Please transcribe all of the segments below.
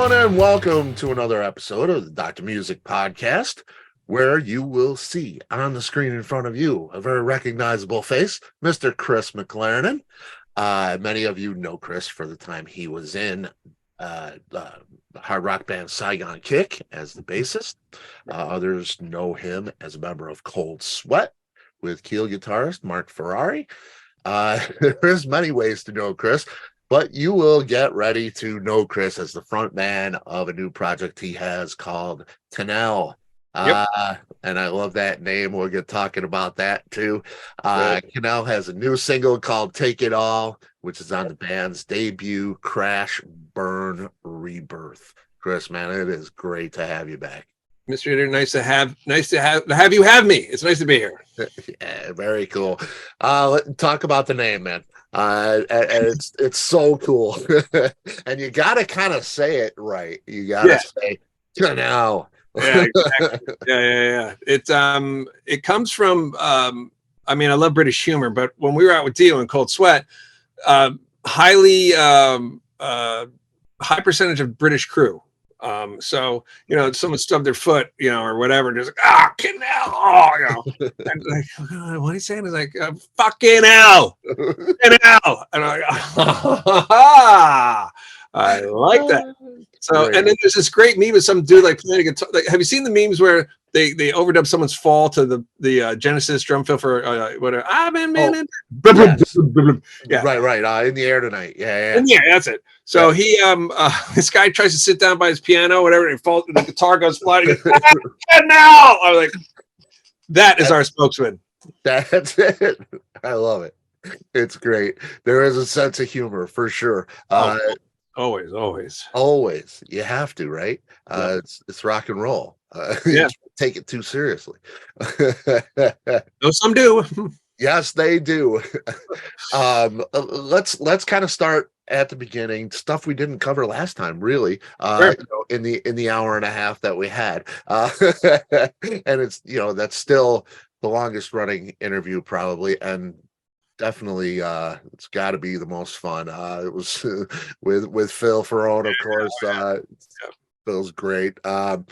everyone, and welcome to another episode of the Dr. Music Podcast, where you will see on the screen in front of you a very recognizable face, Mr. Chris McLernon. Many of you know Chris for the time he was in the hard rock band Saigon Kick as the bassist. Others know him as a member of Cold Sweat with Keel guitarist Marc Ferrari. There's many ways to know Chris, but you will get ready to know Chris as the frontman of a new project he has called Kinell. And I love that name. We'll get talking about that too. Kinell has a new single called Take It All, which is on the band's debut Crash Burn Rebirth. Chris, man, it is great to have you back. Mr. Editor, nice to have you have me. It's nice to be here. Yeah, very cool. Let's talk about the name, man. And it's so cool. And you gotta kind of say it right. You gotta say Kinell. Yeah, exactly. Yeah. It comes from I mean, I love British humor, but when we were out with Dio in Cold Sweat, high percentage of British crew. So, you know, someone stubbed their foot, you know, or whatever, and just like, Kinell, you know. And like, what are you saying? He's like, fucking hell. Kinell. And I'm like, I like that. So, and then there's this great meme of some dude like playing a guitar. Like, have you seen the memes where they overdub someone's fall to the Genesis drum fill for whatever? I've been Yes. Yeah. Right. In the air tonight. Yeah. Yeah, that's it. So he this guy tries to sit down by his piano, whatever, and falls, the guitar goes flying. He goes, now I was like, that is our spokesman. That's it. I love it. It's great. There is a sense of humor for sure. Always. You have to, right? It's rock and roll. You take it too seriously. No, some do. Yes, they do. Let's kind of start at the beginning. Stuff we didn't cover last time, really. Sure. You know, in the hour and a half that we had, and it's, you know, that's still the longest running interview probably, and definitely it's got to be the most fun. It was with Phil Ferrone, of course. Phil's great. That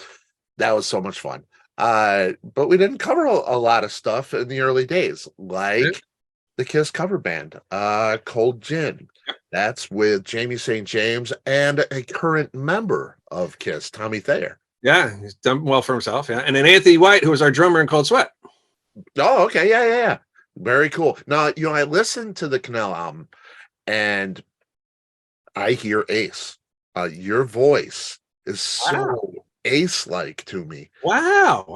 was so much fun. But we didn't cover a lot of stuff in the early days, like the Kiss cover band, Cold Gin. That's with Jamie St. James and a current member of Kiss, Tommy Thayer. Yeah, he's done well for himself. Yeah, and then Anthony White, who was our drummer in Cold Sweat. Oh, okay, yeah. Very cool. Now, you know, I listened to the Kinell album, and I hear Ace. Your voice is so Ace-like to me. Wow.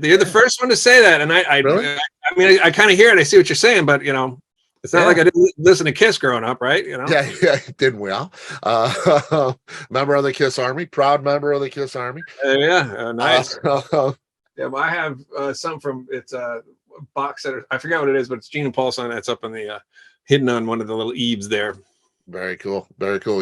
You're the first one to say that, and Really? I mean, I kind of hear it. I see what you're saying, but you know, it's not like I didn't listen to Kiss growing up, right? You know. Yeah, didn't we all? Member of the Kiss Army, proud member of the Kiss Army. Nice. Yeah, well, I have some from it's a box set. I forgot what it is, but it's Gene and Paul sign that's up on the hidden on one of the little eaves there. Very cool.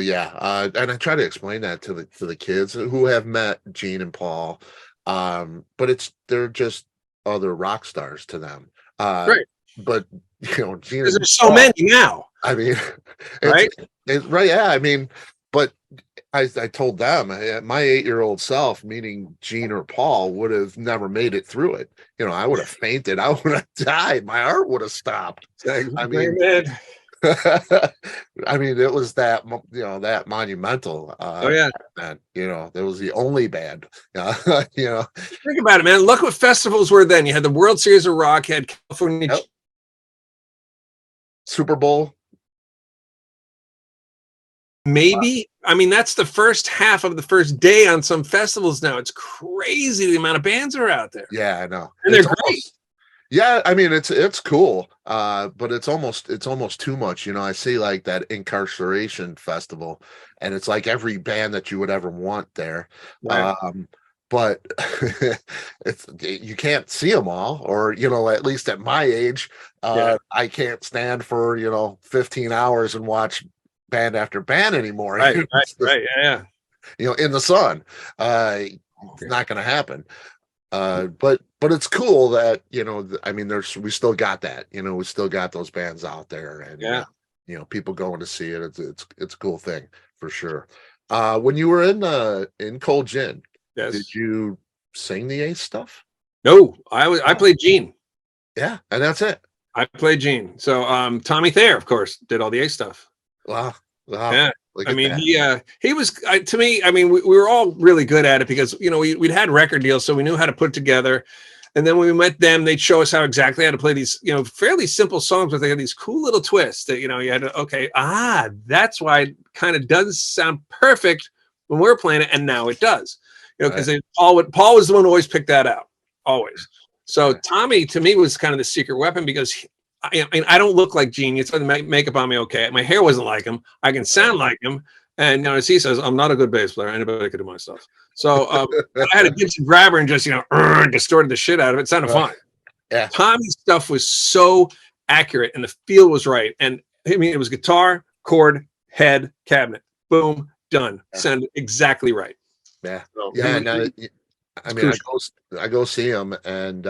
Yeah, and I try to explain that to the kids who have met Gene and Paul, but they're just other rock stars to them. Right. But you know, Gene. There's so many now. I mean, right. Right. Yeah. I mean, but I told them my 8-year-old self, meaning Gene or Paul, would have never made it through it. You know, I would have fainted. I would have died. My heart would have stopped. I mean, I mean, it was that, you know, that monumental. And, you know, there was the only band. You know, think about it, man. Look what festivals were then. You had the World Series of Rock, had California Super Bowl. Maybe. I mean, that's the first half of the first day on some festivals now. It's crazy the amount of bands are out there. Yeah, I know. And they're great. Yeah, I mean, it's cool, but it's almost too much. You know, I see like that Incarceration Festival, and it's like every band that you would ever want there. Right. But you can't see them all, or, you know, at least at my age, I can't stand for, you know, 15 hours and watch band after band anymore. Right. Yeah. You know, in the sun. It's not going to happen. But it's cool that, you know, I mean, we still got that, you know, we still got those bands out there, and you know, people going to see it. It's a cool thing for sure. When you were in Cold Gin, did Yes. you sing the Ace stuff? No, I played Gene. Yeah, and that's it. I played Gene. So Tommy Thayer, of course, did all the A stuff. Wow, wow, Yeah. look I at mean, that. he was to me. I mean, we were all really good at it because we'd had record deals, so we knew how to put it together. And then when we met them, they'd show us how exactly how to play these fairly simple songs, but they had these cool little twists that you had to that's why it kind of does sound perfect when we're playing it, and now it does. Because Right. Paul was the one who always picked that out, always. So Right. Tommy to me was kind of the secret weapon because I mean, I don't look like Gene. It's the makeup on me okay. My hair wasn't like him. I can sound like him. And as he says, I'm not a good bass player. Anybody could do my stuff. So I had a Gibson grabber and just distorted the shit out of it. It sounded fine. Yeah. Tommy's stuff was so accurate and the feel was right. And I mean, it was guitar, chord, head, cabinet, boom, done. Sounded exactly right. Yeah. So, Yeah. I mean, crucial. I go see him, and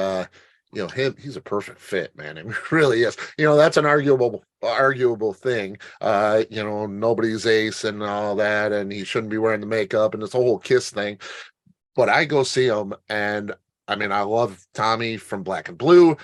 he's a perfect fit, man. It really is. That's an arguable thing. Nobody's Ace and all that, and he shouldn't be wearing the makeup and this whole Kiss thing. But I go see him, and I mean, I love Tommy from Black and Blue.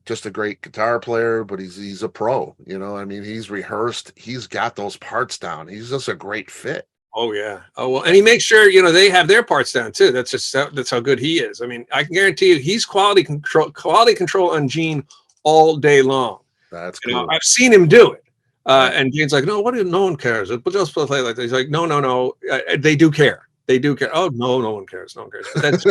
Just a great guitar player, but he's a pro. I mean, he's rehearsed. He's got those parts down. He's just a great fit. Oh yeah. Oh well, and he makes sure they have their parts down too. That's how good he is. I mean, I can guarantee you, he's quality control on Gene all day long. That's cool. I've seen him do it. And Gene's like, no, no one cares. But just play like that. He's like, no. They do care. They do care. Oh no, no one cares. No one cares. But that's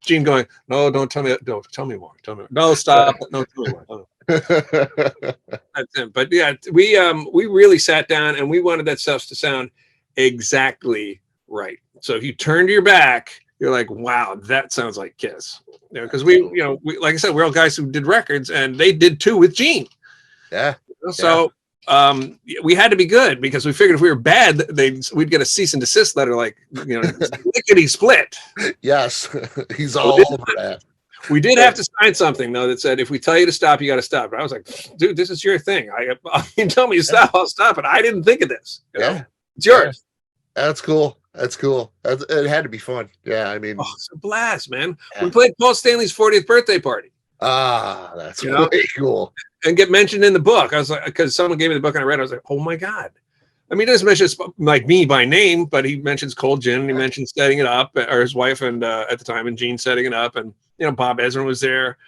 Gene going, no, don't tell me. Don't tell me more. Tell me. No, stop. No, tell me more. Oh. That's him. But yeah, we really sat down and we wanted that stuff to sound exactly right. So if you turn to your back, you're like, wow, that sounds like Kiss. Because we like I said, we're all guys who did records, and they did too with Gene. Yeah. So we had to be good because we figured if we were bad, we'd get a cease and desist letter, like lickety split. Yes, he's all over that. We did have to sign something though that said if we tell you to stop, you got to stop. But I was like, dude, this is your thing. You tell me to stop, I'll stop it. I didn't think of this. It's yours. That's cool. It had to be fun. Yeah, I mean, it's a blast, man. Yeah. We played Paul Stanley's 40th birthday party. That's way cool. And get mentioned in the book. I was like, because someone gave me the book and I read it. I was like, oh my God. I mean, he doesn't mention like me by name, but he mentions Cold Gin and he mentions setting it up, or his wife and at the time, and Gene setting it up, and Bob Ezrin was there.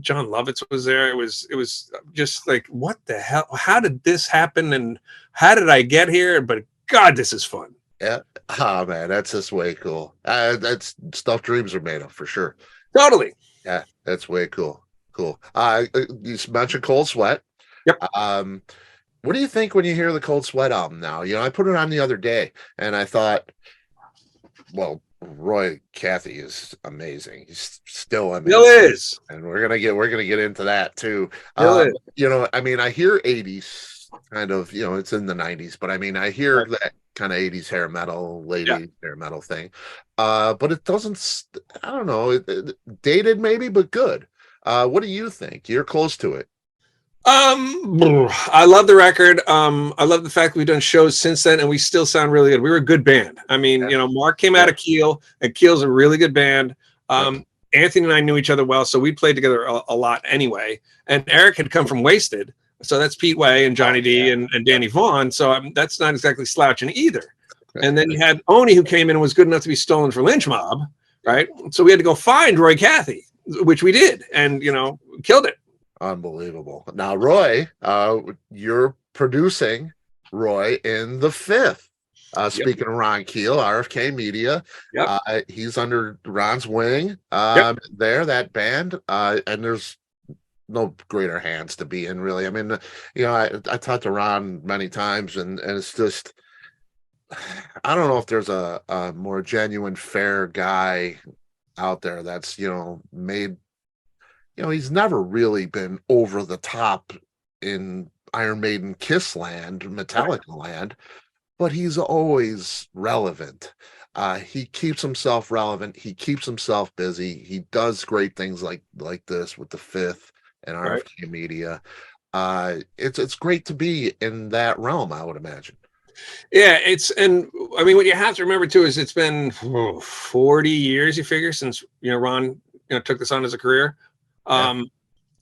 John Lovitz was there. It was just like, what the hell? How did this happen? And how did I get here? But God, this is fun. Yeah. Oh man, that's just way cool. That's stuff dreams are made of, for sure. Totally. Yeah, that's way cool. Cool. You mentioned Cold Sweat. Yep. What do you think when you hear the Cold Sweat album now? I put it on the other day and I thought, well, Roy Cathey is amazing. He's still amazing. Still is. And we're gonna get into that too. I mean, I hear 80s kind of, it's in the 90s, but I mean, I hear that kind of 80s hair metal, late 80s hair metal thing. But it doesn't, I don't know, dated maybe, but good. What do you think? You're close to it. I love the record. I love the fact that we've done shows since then and we still sound really good. We were a good band. I mean, Mark came out of Keel, and Keel's a really good band. Anthony and I knew each other well, so we played together a lot anyway. And Eric had come from Wasted, so that's Pete Way and Johnny D and Danny Vaughan. So that's not exactly slouching either. And then you had Oni, who came in and was good enough to be stolen for Lynch Mob, right? So we had to go find Roy Cathey, which we did, and killed it. Unbelievable. Now, Roy, you're producing Roy in the Fifth. Speaking of Ron Keel, RFK Media, he's under Ron's wing there, that band, and there's no greater hands to be in, really. I mean, I talked to Ron many times, and it's just, I don't know if there's a more genuine, fair guy out there that's, made, he's never really been over the top in Iron Maiden, Kiss land, Metallica land, but he's always relevant. He keeps himself relevant. He keeps himself busy. He does great things like this with the Fifth and RFK Media. It's great to be in that realm, I would imagine. Yeah, and I mean, what you have to remember too is it's been 40 years, you figure, since Ron took this on as a career, and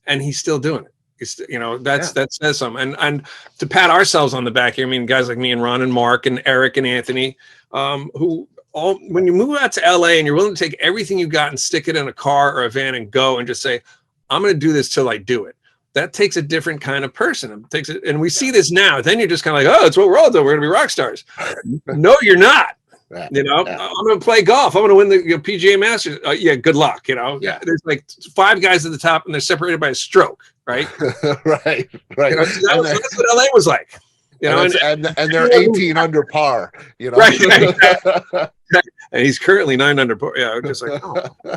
he's still doing it. That says something. And to pat ourselves on the back here, I mean, guys like me and Ron and Mark and Eric and Anthony, who all, when you move out to LA and you're willing to take everything you got and stick it in a car or a van and go and just say, I'm going to do this till I do it. That takes a different kind of person. It takes it, and we see this now. Then you're just kind of like, oh, it's what we're all doing. We're going to be rock stars. No, you're not. I'm going to play golf. I'm going to win the PGA Masters. Good luck. There's like 5 guys at the top, and they're separated by a stroke. Right. right. That's what LA was like. And they're 18 under par. Right. And he's currently 9 under par. Yeah, just like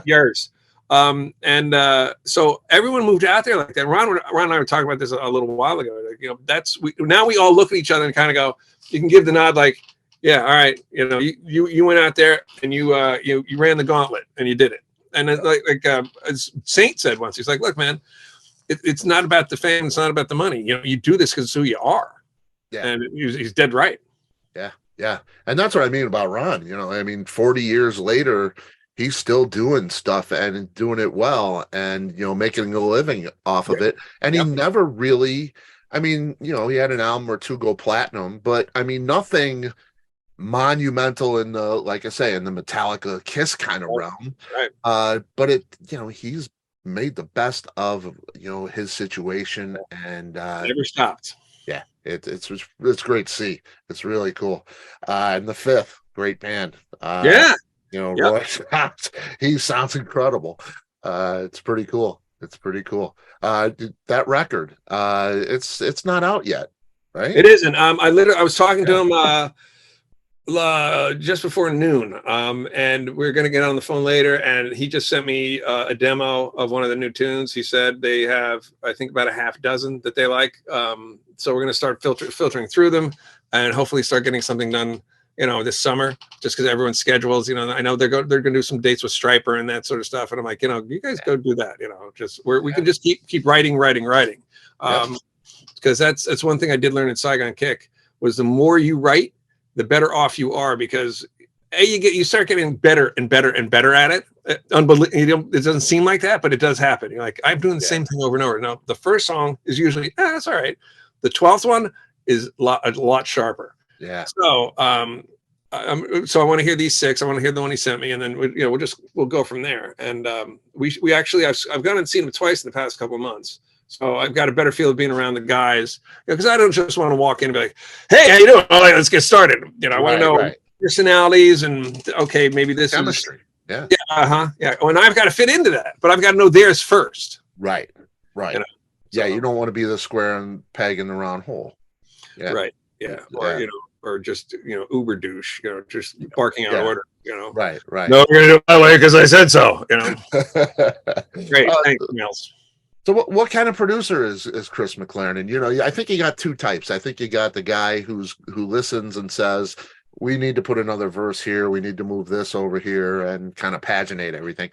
yours. So everyone moved out there like that. Ron and I were talking about this a little while ago. Now we all look at each other and kind of go, you can give the nod like, yeah, all right. You went out there and you ran the gauntlet and you did it. And as Saint said once, he's like, look, man, it's not about the fame. It's not about the money. You do this because it's who you are. Yeah. And he's dead right. Yeah. Yeah. And that's what I mean about Ron. 40 years later, he's still doing stuff and doing it well and, making a living off of it. And he never really, he had an album or 2 go platinum, but nothing monumental in the, like I say, in the Metallica Kiss kind of realm. Right. But he's made the best of, his situation and never stopped. Yeah. It's great to see. It's really cool. And the Fifth, great band. Roy, he sounds incredible. It's pretty cool. That record, it's not out yet, right? It isn't. I was talking to him just before noon, and we're gonna get on the phone later, and he just sent me a demo of one of the new tunes. He said they have, I think, about a half dozen that they like. So we're gonna start filtering through them, and hopefully start getting something done this summer, just because everyone's schedules, I know they're going to do some dates with Stryper and that sort of stuff. And I'm like, you guys go do that, we can just keep writing. Because that's one thing I did learn in Saigon Kick was the more you write, the better off you are, because you start getting better and better and better at it. It doesn't seem like that, but it does happen. You're like, I'm doing the same thing over and over. No, the first song is usually, that's all right. The 12th one is a lot sharper. Yeah. So, so I want to hear these 6. I want to hear the one he sent me, and then we'll go from there. And we actually I've gone and seen him twice in the past couple of months, so I've got a better feel of being around the guys, because I don't just want to walk in and be like, "Hey, how you doing? All right, let's get started." I want to know personalities and maybe this chemistry. Yeah. And I've got to fit into that, but I've got to know theirs first. Right. You don't want to be the square and peg in the round hole. Yeah. Right. Yeah. Or just uber douche, just barking out order, Right. No, we're gonna do it my way because I said so. Great, thanks, Mills. So what kind of producer is Chris McLernon? I think you got 2 types. I think you got the guy who listens and says, we need to put another verse here, we need to move this over here, and kind of paginate everything.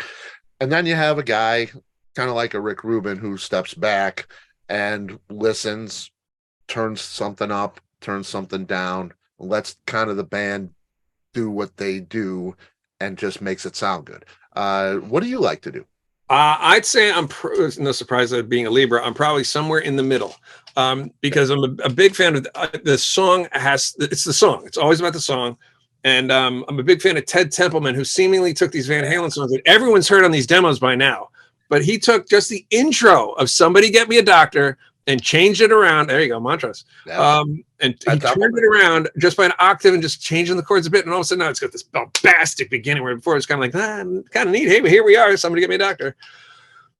And then you have a guy kind of like a Rick Rubin who steps back and listens, turns something up, turns something down, lets kind of the band do what they do, and just makes it sound good. What do you like to do? I'd say it's no surprise that being a Libra, I'm probably somewhere in the middle, because I'm a big fan of the song. It's the song. It's always about the song. And I'm a big fan of Ted Templeman, who seemingly took these Van Halen songs that everyone's heard on these demos by now. But he took just the intro of Somebody Get Me a Doctor and changed it around. There you go, mantras. And he turned it around just by an octave and just changing the chords a bit. And all of a sudden now it's got this bombastic beginning where before it's kind of like, kind of neat. Hey, but here we are. Somebody get me a doctor.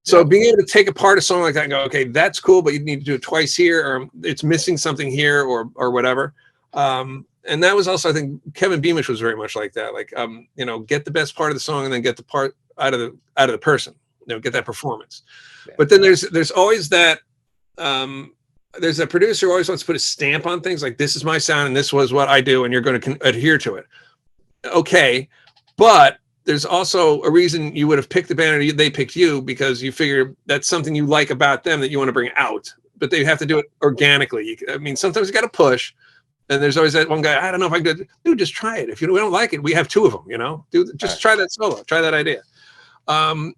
So being able to take apart a song like that and go, okay, that's cool, but you need to do it twice here, or it's missing something here, or whatever. And that was also, I think, Kevin Beamish was very much like that. Like, get the best part of the song and then get the part out of the person. Get that performance. Yeah. But then there's always that. There's a producer who always wants to put a stamp on things, like, this is my sound and this was what I do, and you're going to adhere to it. Okay, but there's also a reason you would have picked the band or they picked you, because you figure that's something you like about them that you want to bring out, but they have to do it organically. Sometimes you got to push, And there's always that one guy, I don't know if I could, dude, just try it. If we don't like it, we have 2 of them, you know, dude, just try that solo, try that idea. I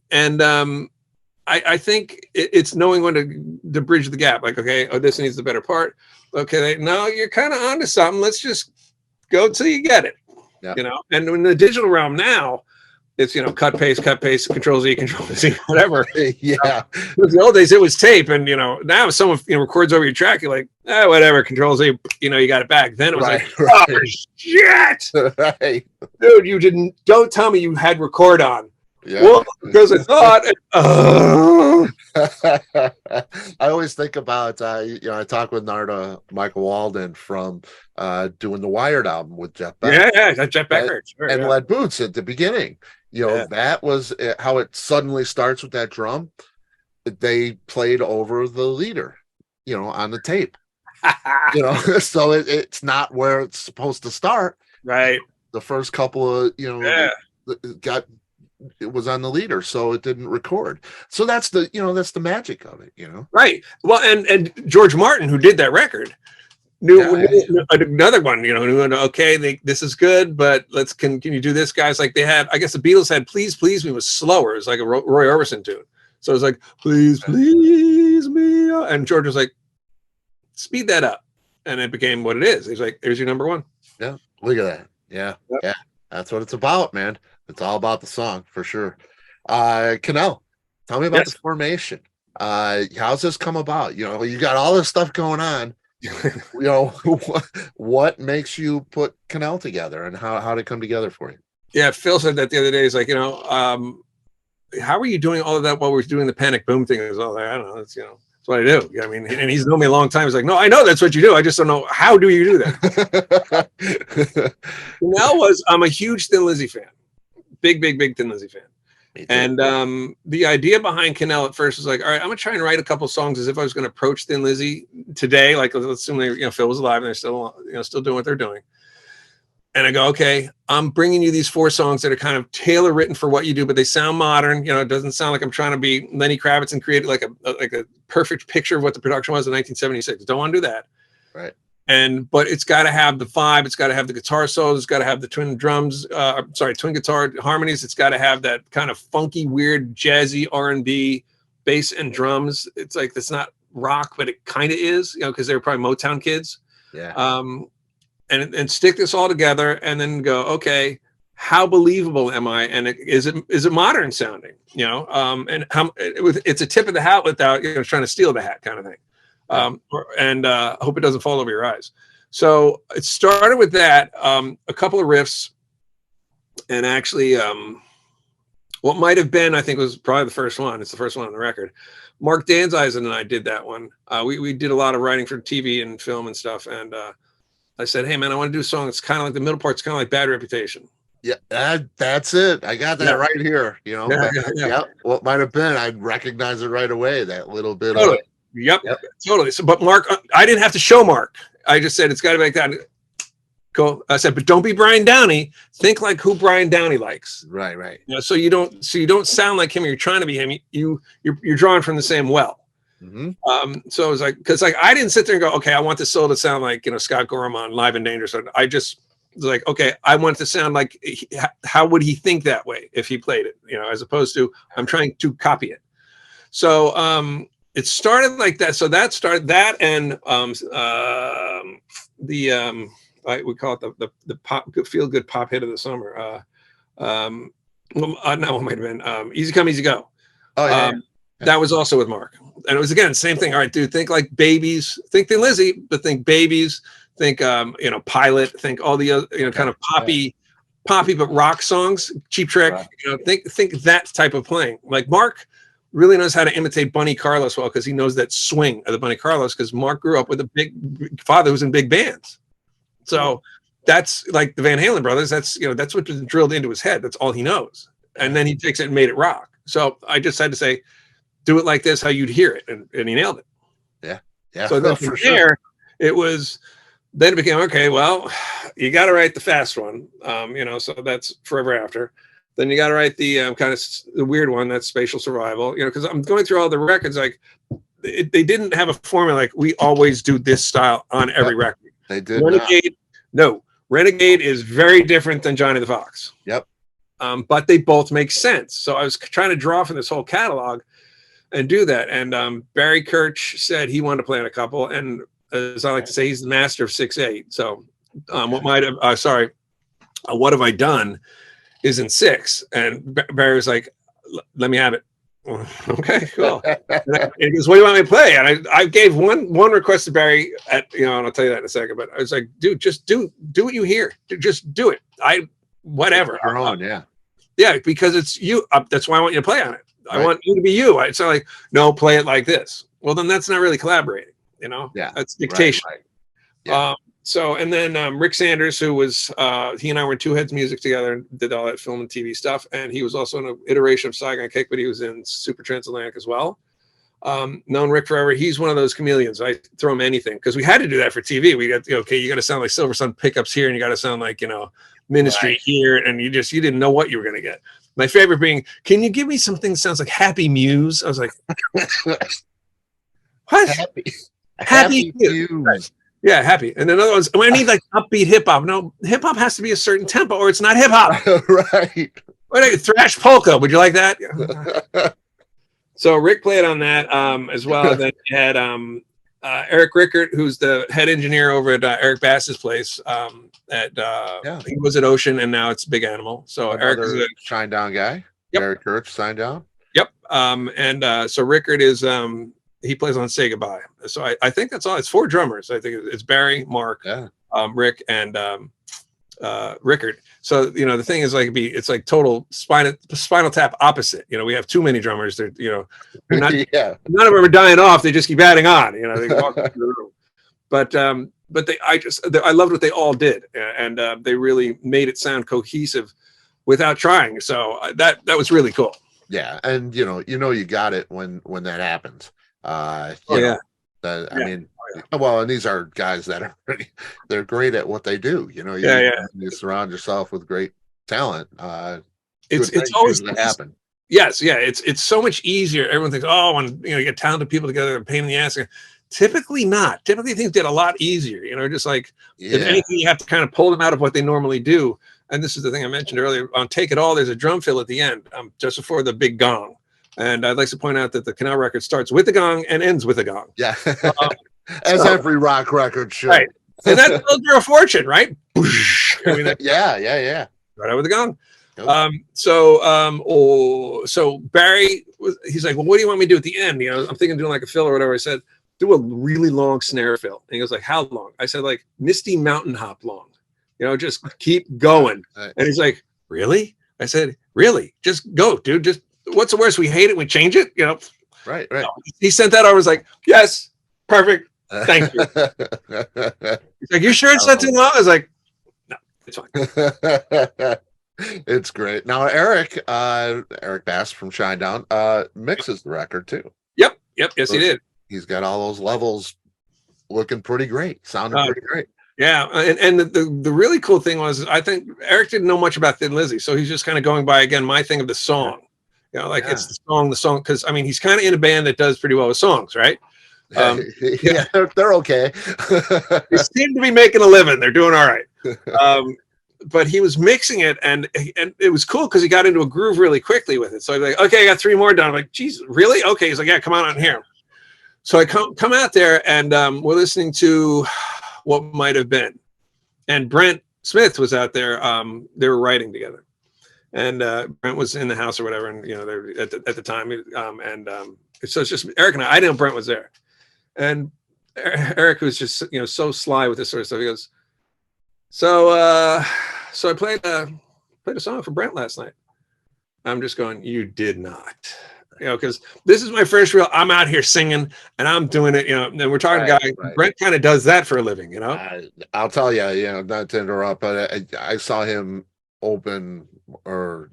think it's knowing when to bridge the gap. Like, okay, oh, this needs the better part. Okay, no, you're kind of onto something. Let's just go till you get it, you know? And in the digital realm now, it's, you know, cut, paste, Control Z, whatever. Yeah. In the old days, it was tape. And, you know, now if someone, you know, records over your track, you're like, whatever, Control Z, you know, you got it back. Then it was oh, shit. Right. Dude, you don't tell me you had record on. Yeah. Well, because I thought, I always think about, you know, I talk with Narda Michael Walden from doing the Wired album with Jeff Beck. Yeah, that's Jeff Beck. And Lead Boots at the beginning. You know, that was how it suddenly starts with that drum. They played over the leader, you know, on the tape. You know, so it's not where it's supposed to start. Right. The first couple of, you know, it was on the leader, so it didn't record. So that's the, you know, that's the magic of it, you know. Right. Well, and George Martin, who did that record, knew another one, you know, knew, okay, this is good, but can you do this, guys? Like they had, I guess the Beatles had Please Please Me was slower. It was like a Roy Orbison tune. So it was like, please, please me. And George was like, speed that up. And it became what it is. He's like, there's your number one. Yeah. Look at that. Yeah. Yep. Yeah. That's what it's about, man. It's all about the song for sure. Kinell, tell me about the formation. How's this come about? You know, you got all this stuff going on. You know, what makes you put Kinell together, and how did it come together for you? Yeah, Phil said that the other day. He's like, you know, how are you doing all of that while we're doing the Panic Boom thing? I was all like, I don't know. It's, you know, that's what I do. I mean, and he's known me a long time. He's like, no, I know that's what you do. I just don't know, how do you do that? Kinell I'm a huge Thin Lizzy fan. Big Thin Lizzy fan. And the idea behind Kinell at first was like, all right, I'm gonna try and write a couple songs as if I was going to approach Thin Lizzy today. Like, let's assume they, you know, Phil was alive and they're still, you know, still doing what they're doing. And I go, okay, I'm bringing you these 4 songs that are kind of tailor written for what you do, but they sound modern. You know, it doesn't sound like I'm trying to be Lenny Kravitz and create like a perfect picture of what the production was in 1976. Don't want to do that. Right. But it's got to have the vibe. It's got to have the guitar solos. It's got to have the twin guitar harmonies. It's got to have that kind of funky, weird, jazzy R&B bass and drums. It's like, it's not rock, but it kind of is, you know, because they were probably Motown kids. Yeah. And stick this all together and then go, okay, how believable am I? And is it modern sounding? You know, and it's a tip of the hat without, you know, trying to steal the hat kind of thing. I hope it doesn't fall over your eyes. So it started with that, a couple of riffs, and actually, what might have been, I think, was probably the first one. It's the first one on the record. Mark Danzeisen and I did that one. We did a lot of writing for TV and film and stuff. And I said, hey man, I want to do a song that's kind of like the middle part's kind of like Bad Reputation. Yeah, that's it. I got that right here. You know, what might have been, I'd recognize it right away. That little bit of. Yep, totally. So, but Mark, I didn't have to show Mark. I just said it's got to be like that. Go. I said, but don't be Brian Downey. Think like who Brian Downey likes. Right. You know, so you don't sound like him. You're trying to be him. You're drawing from the same well. Mm-hmm. So it was like, because like I didn't sit there and go, okay, I want this solo to sound like, you know, Scott Gorham on Live and Dangerous. I just was like, okay, I want it to sound like, how would he think that way if he played it? You know, as opposed to I'm trying to copy it. So it started like that. So that started that, and we call it the pop feel good pop hit of the summer. No, it might have been Easy Come Easy Go. Oh yeah. That was also with Mark, and it was again same thing. All right, dude, think like Babies, think Thin Lizzy, but think Babies, think you know, Pilot, think all the other, you know, kind of poppy but rock songs, Cheap Trick. Right. You know, think that type of playing. Like Mark really knows how to imitate Bunny Carlos well, because he knows that swing of the Bunny Carlos, because Mark grew up with a big father who's in big bands. So that's like the Van Halen brothers. That's, you know, that's what was drilled into his head. That's all he knows. And then he takes it and made it rock. So I just had to say, do it like this, how you'd hear it. And he nailed it. Yeah. So then from there, it became, okay, well, you got to write the fast one. You know, so that's Forever After. Then you got to write the kind of the weird one, that's Spatial Survival. You know, because I'm going through all the records, like they didn't have a formula like we always do this style on every record. They did Renegade, no. Renegade is very different than Johnny the Fox. Yep. But they both make sense. So I was trying to draw from this whole catalog and do that. And Barry Kirch said he wanted to play on a couple. And as I like to say, he's the master of 6/8. So what have I done is in 6. And Barry was like, let me have it. Okay, cool. And he goes, what do you want me to play? And I gave one request to Barry and I'll tell you that in a second, but I was like, dude, just do what you hear. Just do it. Whatever. Your own, yeah. Yeah, because it's you. That's why I want you to play on it. I want you to be you. It's not like, no, play it like this. Well, then that's not really collaborating, Yeah. That's dictation. Right. Yeah. And then Rick Sanders, who was, he and I were in Two Heads Music together and did all that film and TV stuff. And he was also in an iteration of Saigon Kick, but he was in Super Transatlantic as well. Known Rick forever. He's one of those chameleons. I throw him anything because we had to do that for TV. We got, okay, you got to sound like Silver Sun pickups here and you got to sound like, Ministry here. And you didn't know what you were going to get. My favorite being, can you give me something that sounds like Happy Muse? I was like, what? Happy Muse. Right. Yeah, happy. And then other ones, I need like upbeat hip hop. No, hip hop has to be a certain tempo or it's not hip hop. Right. What, thrash polka. Would you like that? So Rick played on that as well. Then you had Eric Rickert, who's the head engineer over at Eric Bass's place. He was at Ocean and now it's Big Animal. So Eric is a Shinedown guy. Yep. Eric Kirch, Shinedown. Yep. So Rickert is he plays on Say Goodbye. So I think that's all. It's 4 drummers. I think it's Barry, Mark, Rick, and Rickert. So the thing is like it's like total Spinal Tap opposite. We have too many drummers. They're not, none of them are dying off. They just keep adding on. They walk through the room. But I loved what they all did, and they really made it sound cohesive without trying. So that was really cool. Yeah, and you got it when that happens. I mean, well, and these are guys that are they're great at what they do. You surround yourself with great talent. It's always going to happen. Yes, yeah, it's so much easier. Everyone thinks, when you get talented people together, a pain in the ass. Typically not. Typically things get a lot easier. Just like if anything, you have to kind of pull them out of what they normally do. And this is the thing I mentioned earlier. On Take It All, there's a drum fill at the end, just before the big gong. And I'd like to point out that the Kinell record starts with the gong and ends with a gong. Yeah. As every rock record should. Right. And that builds you a fortune, right? Yeah. Right over the gong. So Barry, he's like, well, what do you want me to do at the end? I'm thinking of doing like a fill or whatever. I said, do a really long snare fill. And he goes like, how long? I said like Misty Mountain Hop long. Just keep going. Right. And he's like, really? I said, really? Just go, dude. Just what's the worst? We hate it. We change it. Right. He sent that over. I was like, yes, perfect. Thank you. He's like, you sure it's not too long? I was like, no, it's fine. It's great. Now, Eric Bass from Shinedown mixes the record too. Yep. Yes, he did. He's got all those levels looking pretty great, sounding pretty great. Yeah, and the really cool thing was, I think Eric didn't know much about Thin Lizzy, so he's just kind of going by, again, my thing of the song. It's the song, because, he's kind of in a band that does pretty well with songs, right? They're okay. They seem to be making a living. They're doing all right. But he was mixing it, and it was cool because he got into a groove really quickly with it. So I'm like, okay, I got 3 more done. I'm like, geez, really? Okay. He's like, yeah, come on out here. So I come out there, and we're listening to What Might Have Been. And Brent Smith was out there. They were writing together. And Brent was in the house or whatever. And, they're at the time. So it's just Eric and I didn't know Brent was there. And Eric was just, so sly with this sort of stuff. He goes, so I played a song for Brent last night. I'm just going, you did not. Because this is my first real, I'm out here singing and I'm doing it, and we're talking guy, Brent kind of does that for a living, I'll tell you, not to interrupt, but I saw him open for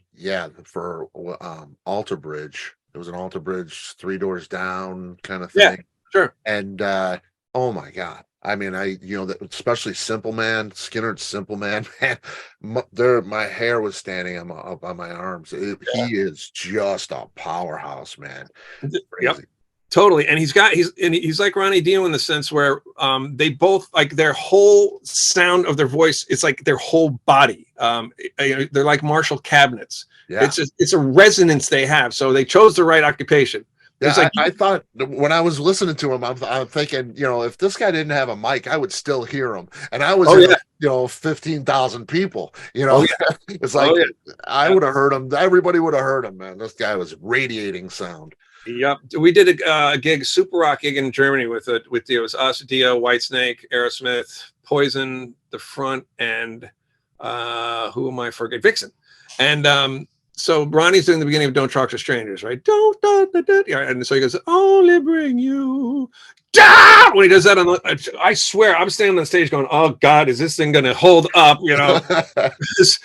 Alter Bridge. It was an Alter Bridge 3 doors down kind of thing. Yeah, sure. And oh my God. I mean, especially Simple Man, Skinner's Simple Man, my hair was standing up on my arms. He is just a powerhouse, man. Yep. Totally. And he's like Ronnie Dio in the sense where they both, like, their whole sound of their voice, it's like their whole body. They're like Marshall cabinets. Yeah. It's a resonance they have. So they chose the right occupation. Yeah, It's like, I thought when I was listening to him, I'm thinking, if this guy didn't have a mic, I would still hear him. And I was, 15,000 people, it's like, I would have heard him. Everybody would have heard him, man. This guy was radiating sound. Yep. We did a gig, super rock gig in Germany with Dio. It was us, Dio, Whitesnake, Aerosmith, Poison, The Front, and who am I forgetting? Vixen. And so Ronnie's doing the beginning of Don't Talk to Strangers, right? And so he goes, only bring you down. When he does that, I swear, I'm standing on stage going, oh God, is this thing going to hold up? This,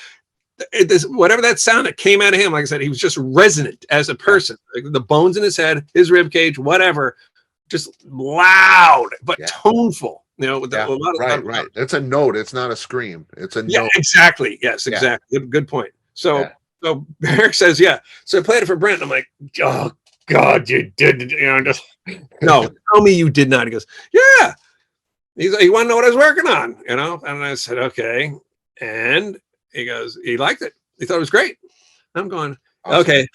whatever that sound that came out of him, like I said, he was just resonant as a person. Like the bones in his head, his rib cage, whatever, just loud but toneful. With a lot of right. It's a note. It's not a scream. It's a note. Exactly. Yes, exactly. Good point. So Eric says, so I played it for Brent. I'm like, oh God, you did. No, tell me you did not. He goes, yeah. He's like, you want to know what I was working on? And I said, okay. And he goes, he liked it. He thought it was great. I'm going, okay.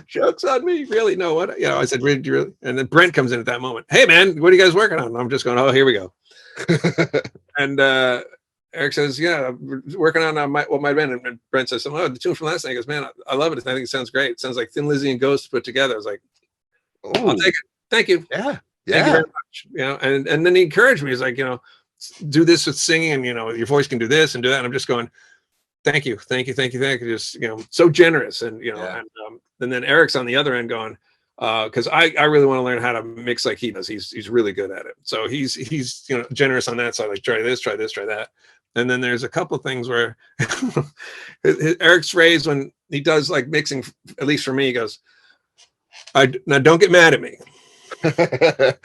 Joke's on me. Really? No, what? I said, really? And then Brent comes in at that moment. Hey, man, what are you guys working on? And I'm just going, oh, here we go. And Eric says, we're working on what might have been. And Brent says, oh, the tune from last night. He goes, man, I love it. I think it sounds great. It sounds like Thin Lizzy and Ghost put together. I was like, I'll take it. Thank you. Yeah. Thank you very much. And then he encouraged me. He's like, do this with singing, and your voice can do this and do that. And I'm just going, thank you. Just so generous, and and then Eric's on the other end going, because I really want to learn how to mix like he does. He's really good at it. So he's generous on that side. Like try this, try that. And then there's a couple of things where Eric's phrase when he does like mixing, at least for me, he goes, now don't get mad at me. What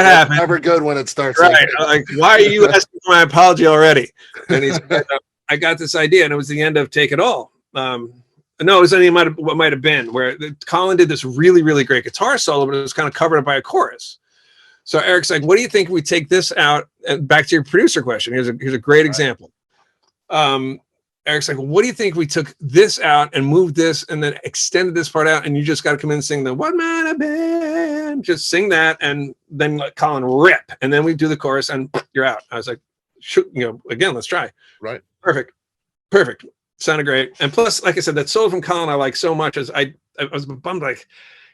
happened? Never good when it starts. Right. Like, why are you asking for my apology already? And he's like, I got this idea, and it was the end of Take It All. No, it was what might have been where Colin did this really, really great guitar solo, but it was kind of covered up by a chorus. So Eric's like, what do you think we take this out? And back to your producer question. Here's a great example. Eric's like, well, what do you think we took this out and moved this and then extended this part out, and you just got to come in and sing the One Man a Band, just sing that, and then let Colin rip, and then we do the chorus and you're out. I was like, shoot, again, let's try. Right. Perfect. Sounded great. And plus, like I said, that solo from Colin I like so much, as I was bummed, like,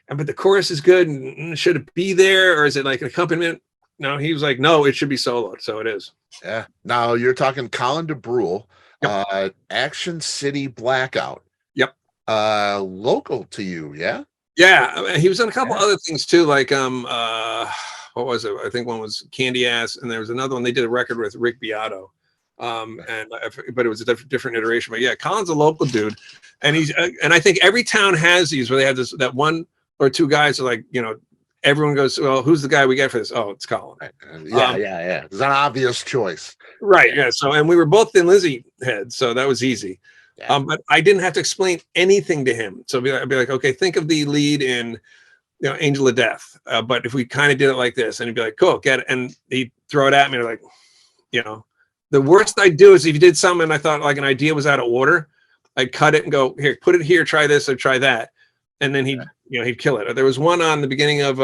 but the chorus is good, and should it be there, or is it like an accompaniment? No, he was like, no, it should be soloed. So it is. Yeah. Now you're talking Colin DeBrule. Yep. Action City Blackout. Yep. Local to you, yeah? Yeah. He was on a couple other things too, like what was it? I think one was Candy Ass, and there was another one they did a record with Rick Beato. But it was a different iteration. But yeah, Colin's a local dude, and and I think every town has these where they have that one or two guys are like, everyone goes, well, who's the guy we get for this? Oh, it's Colin. Yeah. It's an obvious choice. Right. Yeah. So, and we were both Thin Lizzy heads, so that was easy. Yeah. But I didn't have to explain anything to him. So I'd be like, okay, think of the lead in, Angel of Death. But if we kind of did it like this, and he'd be like, cool, get it. And he'd throw it at me, like, the worst I'd do is if you did something and I thought like an idea was out of order, I'd cut it and go, here, put it here, try this or try that. And then he'd kill it. There was one on the beginning of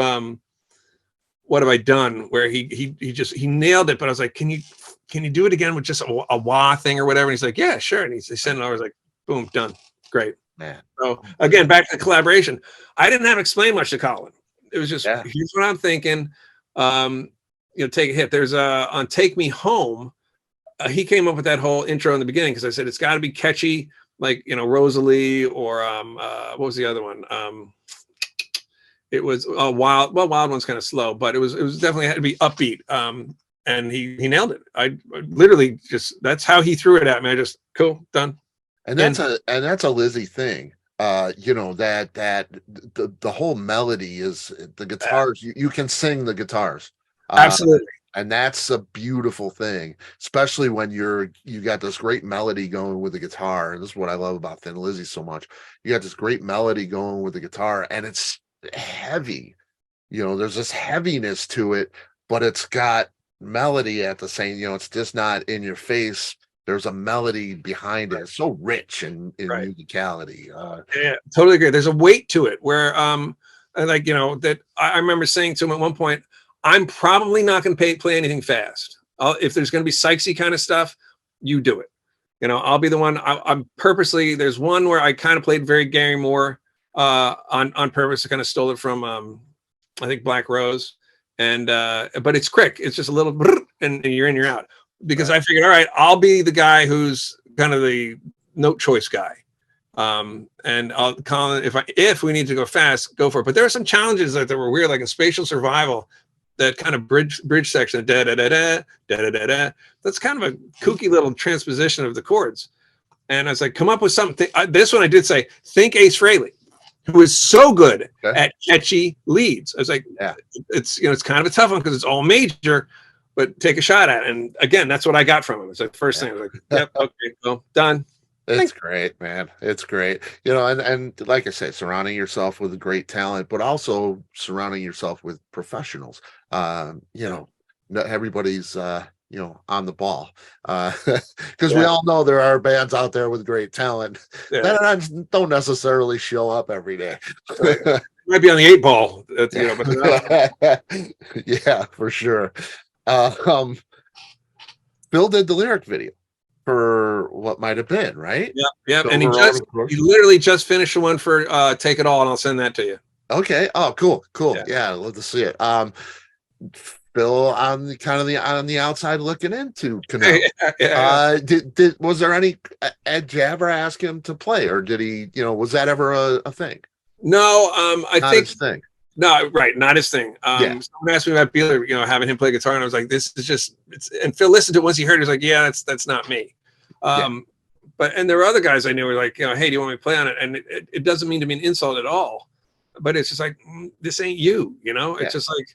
What Have I Done, where he nailed it, but I was like, can you do it again with just a wah thing or whatever? And he's like, yeah, sure. And he sent it over. I was like, boom, done. Great. Man. So again, back to the collaboration. I didn't have to explain much to Colin. It was just, here's what I'm thinking. Take a hit. There's on Take Me Home. He came up with that whole intro in the beginning because I said it's got to be catchy, like Rosalie or what was the other one? It was Wild. Well, Wild One's kind of slow, but it was definitely had to be upbeat. And he nailed it. I literally that's how he threw it at me. I just cool, done. And that's a Lizzy thing. That the whole melody is the guitars. You can sing the guitars. Absolutely. And that's a beautiful thing, especially when you got this great melody going with the guitar. And this is what I love about Thin Lizzy so much. You got this great melody going with the guitar, and it's heavy. There's this heaviness to it, but it's got melody at the same, it's just not in your face. There's a melody behind it. It's so rich in musicality. Yeah, totally agree. There's a weight to it where, like, that I remember saying to him at one point, I'm probably not going to play anything fast. If there's going to be Sykesy kind of stuff, you do it. I'll be the one. I'm purposely. There's one where I kind of played very Gary Moore on purpose. I kind of stole it from I think Black Rose, and but it's quick. It's just a little, and you're in, you're out. Because I figured, all right, I'll be the guy who's kind of the note choice guy, and I'll call it if we need to go fast, go for it. But there are some challenges that were weird, like in Spatial Survival. That kind of bridge section, da da da da da da da da. That's kind of a kooky little transposition of the chords. And I was like, come up with something. This one I did say, think Ace Frehley, who is so good at catchy leads. I was like, it's it's kind of a tough one because it's all major, but take a shot at it. And again, that's what I got from him. It's like the first thing I was like, yep, okay, well, done. It's great, man. It's great. And like I say, surrounding yourself with great talent, but also surrounding yourself with professionals. Everybody's on the ball. Because we all know there are bands out there with great talent that don't necessarily show up every day. Might be on the 8 ball. But yeah, for sure. Phil did the lyric video for What Might Have Been, right? Yeah. And he literally just finished the one for Take It All, and I'll send that to you. Okay. Oh, cool. Yeah, I'd love to see it. Phil on the outside looking into Kinell. Was there any Ed Jabber ask him to play, or did he? Was that ever a thing? No, I Not think his thing. No, right, not his thing. Someone asked me about Beeler, having him play guitar, and I was like, "This is just." And Phil listened to it once he heard it. He was like, "Yeah, that's not me." But there were other guys I knew who were like, "Hey, do you want me to play on it?" And it doesn't mean to be an insult at all, but it's just like, this ain't you, It's just like,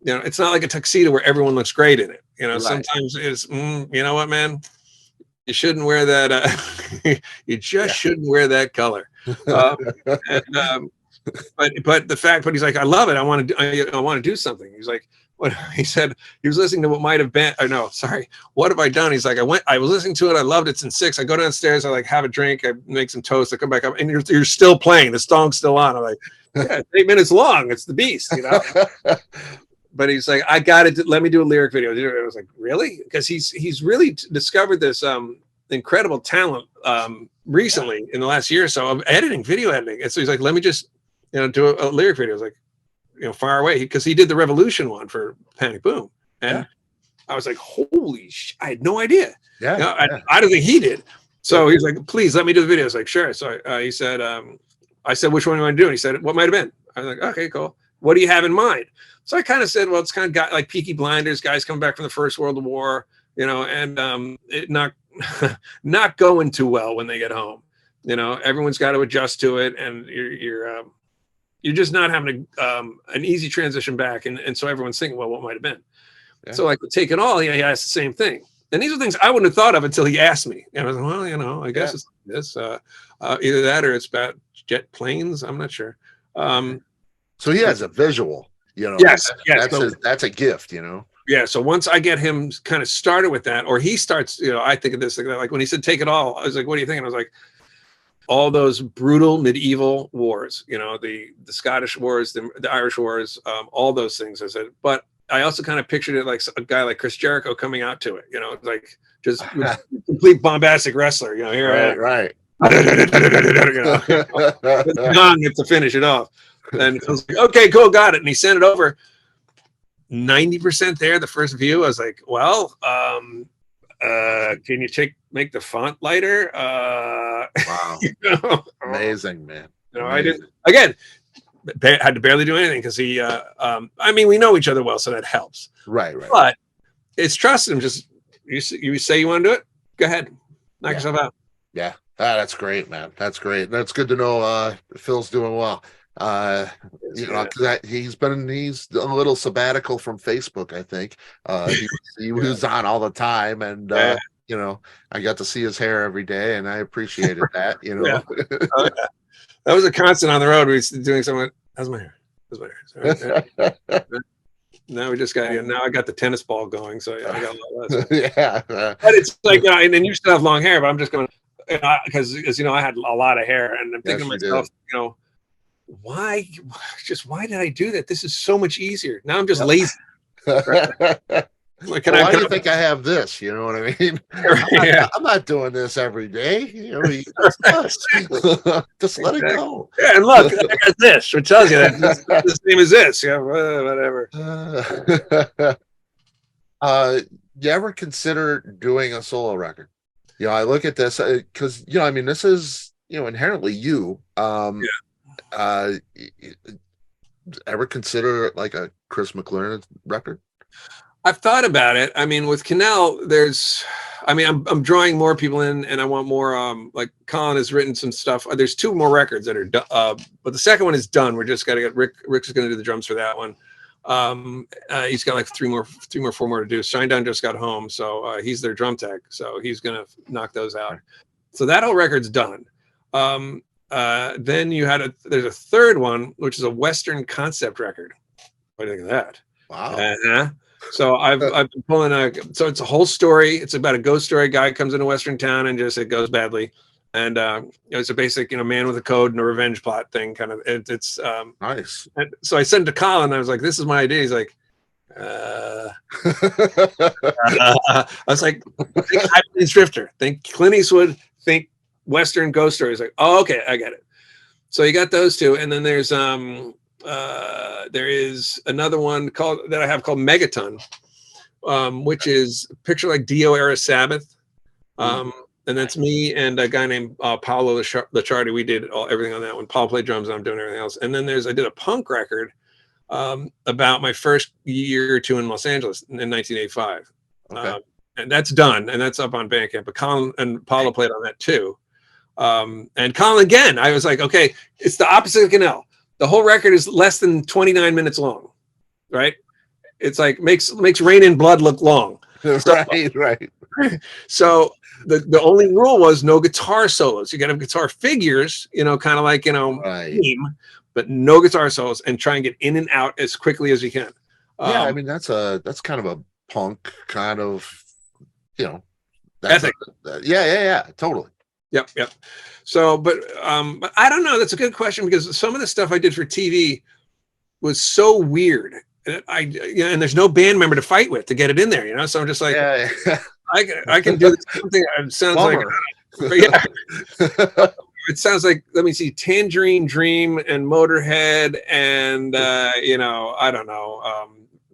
it's not like a tuxedo where everyone looks great in it. Sometimes it's, you know what, man, you shouldn't wear that. You just shouldn't wear that color. But he's like, I love it. I want to do something. He's like, what he said, he was listening to What Might Have Been. What have I done? He's like, I was listening to it. I loved it. It's in 6. I go downstairs. I have a drink. I make some toast. I come back up, and you're still playing. The song's still on. I'm like, it's 8 minutes long. It's the beast, But he's like, I got it. Let me do a lyric video. I was like, really? Because he's really discovered this incredible talent recently in the last year or so of video editing. And so he's like, let me just do a lyric video. I was like, far away, because he did the Revolution one for Panic Boom, and I was like, holy I had no idea. I don't think he did. So he's like, please let me do the video. I was like, sure. So he said, I said, which one do you want to do? And he said, What Might Have Been. I was like, okay, cool. What do you have in mind? So I kind of said, well, it's kind of got like Peaky Blinders, guys coming back from the First World War, and it not going too well when they get home. Everyone's got to adjust to it, and you're just not having an easy transition back, and so everyone's thinking, well, what might have been. So like with Take It All, he asked the same thing, and these are things I wouldn't have thought of until he asked me. And I was like, well, I guess it's this, either that or it's about jet planes. I'm not sure. So he has a visual, Yes, that's a gift, Yeah. So once I get him kind of started with that, or he starts, I think of this like when he said Take It All, I was like, what do you think? And I was like, all those brutal medieval wars, the Scottish wars, the Irish wars, all those things. I said, but I also kind of pictured it like a guy like Chris Jericho coming out to it, like just complete bombastic wrestler, here. Right. To finish it off. And I was like, okay, cool, got it. And he sent it over. 90% there, the first view. I was like, well, can you make the font lighter? Wow. Amazing, man. I didn't, again, had to barely do anything because he, we know each other well, so that helps. Right. But it's trusting him. Just, you say you want to do it? Go ahead. Knock yourself out. Yeah. That's great, man. That's great. That's good to know Phil's doing well. He's a little sabbatical from Facebook, I think. He was on all the time, and I got to see his hair every day, and I appreciated that. That was a constant on the road. We were doing something. How's my hair? That's my hair. Now we just got. Now I got the tennis ball going, so yeah, I got a lot less. Yeah, but it's like, and then you still have long hair, but I'm just going because I had a lot of hair, and I'm thinking to myself, why did I do that? This is so much easier. Now I'm just lazy. Like, why do you think I have this? You know what I mean? I'm not doing this every day. Just let it go. Yeah, and look, I got this, which tells you that the same as this. Yeah, whatever. You ever consider doing a solo record? I look at this because this is inherently you. Ever consider like a Chris McLernon record? I've thought about it. I mean, with Kinell, I'm drawing more people in, and I want more. Like Colin has written some stuff. There's 2 more records that are done, but the second one is done. We're just got to get Rick. Rick's going to do the drums for that one. He's got like 4 more to do. Shinedown just got home, so he's their drum tech. So he's going to knock those out. So that whole record's done. Then there's a third one, which is a Western concept record. What do you think of that? Wow. So I've been pulling so it's a whole story. It's about a ghost story. Guy comes in a Western town and just it goes badly, and it's a basic man with a code and a revenge plot thing kind of. It's nice. And so I sent it to Colin. I was like, "This is my idea." He's like, I was like, "Think High Plains Drifter. Think Clint Eastwood. Think Western ghost story." He's like, "Oh, okay, I get it." So you got those 2, and then there's there is another one called Megaton, which is picture like Dio era Sabbath, and that's me and a guy named Paolo Licciardi. We did everything on that one. Paul played drums, and I'm doing everything else. And then I did a punk record about my first year or 2 in Los Angeles in 1985, and that's done, and that's up on Bandcamp. But Colin and Paolo played on that too, and Colin again. I was like, okay, it's the opposite of Kinell. The whole record is less than 29 minutes long, right? It's like makes Rain in Blood look long. Right. So the only rule was no guitar solos. You got to have guitar figures, kind of like theme, but no guitar solos, and try and get in and out as quickly as you can. Yeah, that's kind of a punk kind of ethic. Yeah, totally. Yep. So, but I don't know. That's a good question, because some of the stuff I did for TV was so weird. And there's no band member to fight with to get it in there, So I'm just like, I can do something. It sounds Bummer. it sounds like, let me see, Tangerine Dream and Motorhead and I don't know,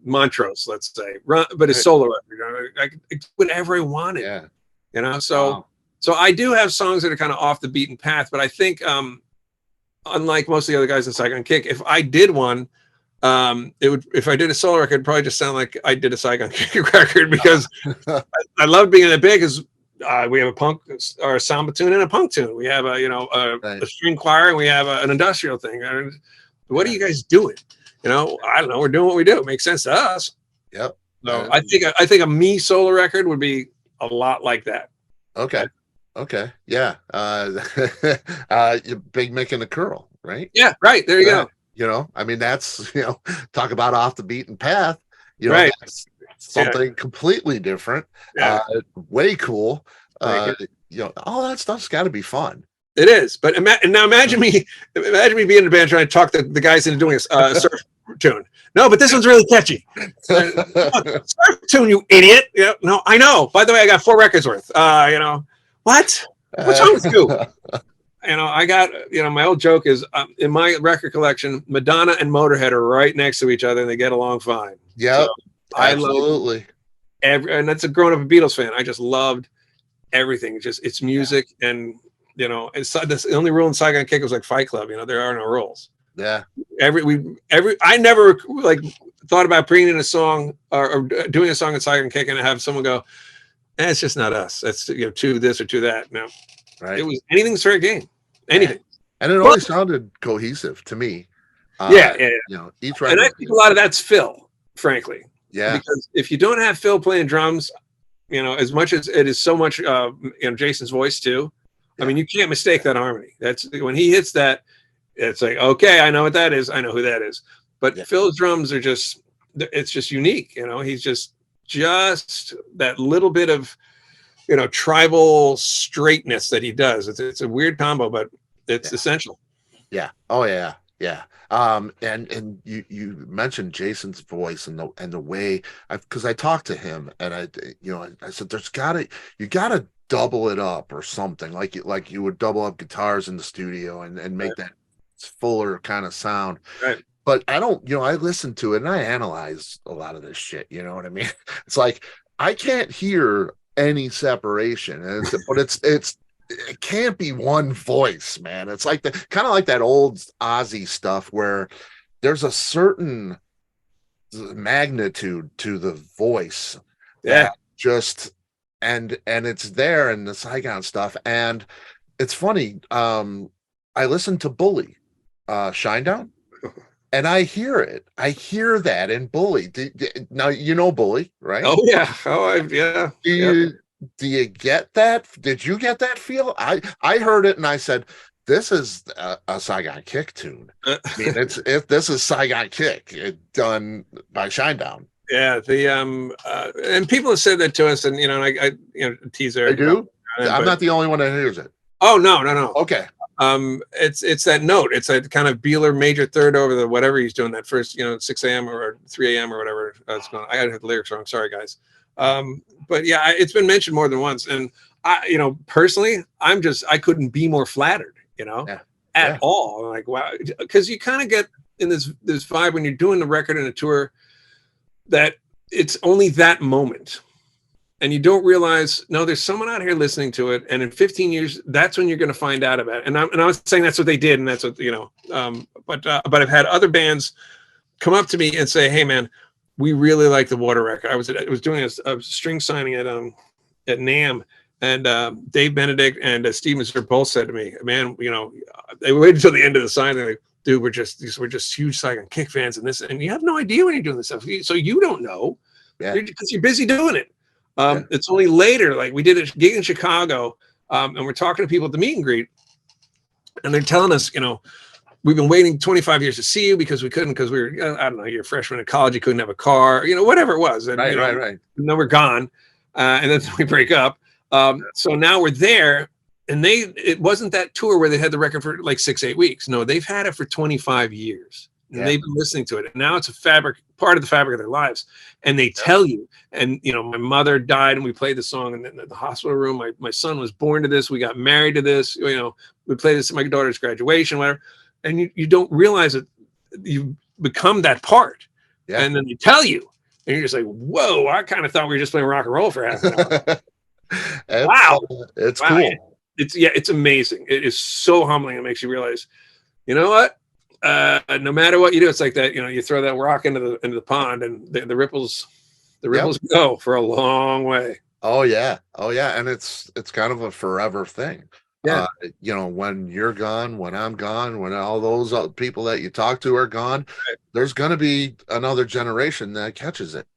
Montrose, let's say, but it's solo record. I could do whatever I wanted. So. Wow. So I do have songs that are kind of off the beaten path, but I think, unlike most of the other guys in Saigon Kick, if I did one, if I did a solo record, it'd probably just sound like I did a Saigon Kick record, because I love being in a band, because we have a punk or a samba tune and a punk tune. We have a string choir, and we have an industrial thing. What are you guys doing? I don't know. We're doing what we do. It makes sense to us. Yep. So I think a me solo record would be a lot like that. Okay. Yeah. Big Mick and the Curl, right? Yeah. Right. There you go. That's, talk about off the beaten path, right. That's something completely different. Way cool. All that stuff's got to be fun. It is. But now imagine me being in a band trying to talk the guys into doing a surf tune. No, but this one's really catchy. Surf tune, you idiot. Yeah, no, I know. By the way, I got 4 records worth. What? What's wrong with you? I got, my old joke is, in my record collection, Madonna and Motorhead are right next to each other, and they get along fine. Yeah, so absolutely. And that's a grown-up Beatles fan. I just loved everything. It's music, and the only rule in Saigon Kick was like Fight Club. There are no rules. Yeah. I never thought about bringing in a song or doing a song in Saigon Kick and have someone go, it's just not us. That's to this or to that. No, right. It was anything's fair game. Anything. And it always sounded cohesive to me. Yeah. Each record. And I think a lot of that's Phil, frankly. Yeah. Because if you don't have Phil playing drums, as much as it is so much, Jason's voice too. Yeah. I mean, you can't mistake that harmony. That's when he hits that. It's like, okay, I know what that is. I know who that is. But Phil's drums are just, it's just unique. You know, he's just that little bit of, you know, tribal straightness that he does. It's a weird combo, but it's essential. Yeah. Oh yeah. Yeah. And you mentioned Jason's voice and the way because I talked to him and I said you gotta double it up or something like you would double up guitars in the studio and make that fuller kind of sound. Right. But I don't, I listened to it and I analyze a lot of this shit. You know what I mean? It's like I can't hear any separation, but it can't be one voice, man. It's like kind of like that old Ozzy stuff where there's a certain magnitude to the voice. Yeah. And it's there in the Saigon stuff. And it's funny. I listened to Bully, Shinedown. And I hear it. I hear that in Bully. Now you know Bully, right? Oh yeah. Yeah. Do you get that? Did you get that feel? I heard it and I said, "This is a Saigon Kick tune." I mean, this is Saigon Kick done by Shinedown. Yeah. And people have said that to us, and I teaser. I do. I'm not the only one that hears it. Oh no. Okay. It's that note. It's that kind of Beeler major third over the whatever he's doing that first, 6 a.m. or 3 a.m. or whatever. It's going. I gotta have the lyrics wrong. Sorry, guys. But yeah, it's been mentioned more than once, and I, personally, I couldn't be more flattered, at all. I'm like, wow, because you kind of get in this vibe when you're doing the record and a tour that it's only that moment. And you don't realize, no, there's someone out here listening to it. And in 15 years, that's when you're going to find out about it. And I was saying that's what they did. And that's what, but I've had other bands come up to me and say, hey man, we really like the Water record. I was doing a string signing at NAMM, and Dave Benedict and Steve Mazur both said to me, man, they waited until the end of the sign. They're like, dude, we're just huge Saigon Kick fans and you have no idea when you're doing this stuff. So you don't know because you're busy doing it. It's only later, like we did a gig in Chicago, and we're talking to people at the meet and greet, and they're telling us, we've been waiting 25 years to see you because we couldn't, because we were, I don't know, you're a freshman in college, you couldn't have a car, whatever it was. And, right. And then we're gone, and then we break up. So now we're there, and it wasn't that tour where they had the record for like 6-8 weeks. No, they've had it for 25 years. And they've been listening to it. And now it's part of the fabric of their lives. And they tell you, and my mother died and we played the song in the hospital room. My son was born to this. We got married to this. We played this at my daughter's graduation, whatever. And you don't realize that you become that part. Yeah. And then they tell you, and you're just like, whoa, I kind of thought we were just playing rock and roll for half an hour. Wow. It's cool. It's amazing. It is so humbling. It makes you realize, you know what? No matter what you do, it's like that. You throw that rock into the pond, and the ripples go for a long way. Oh yeah, and it's kind of a forever thing. Yeah, when you're gone, when I'm gone, when all those people that you talk to are gone, there's going to be another generation that catches it,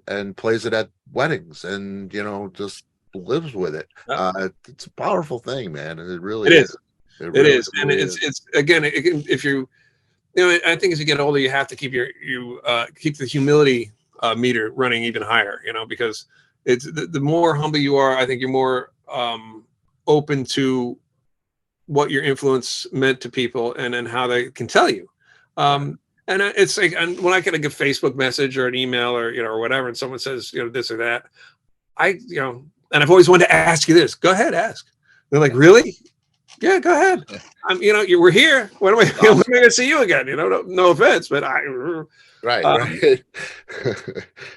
and plays it at weddings, and just lives with it. It's a powerful thing, man. It really is. It is, and it's again, if you, I think as you get older, you have to keep keep the humility meter running even higher, because it's the more humble you are, I think you're more open to what your influence meant to people and how they can tell you. And it's like, and when I get a Facebook message or an email or or whatever, and someone says this or that, and I've always wanted to ask you this. Go ahead, ask. They're like, really? Yeah, go ahead. We're here. When am I going to see you again? No offense, but right.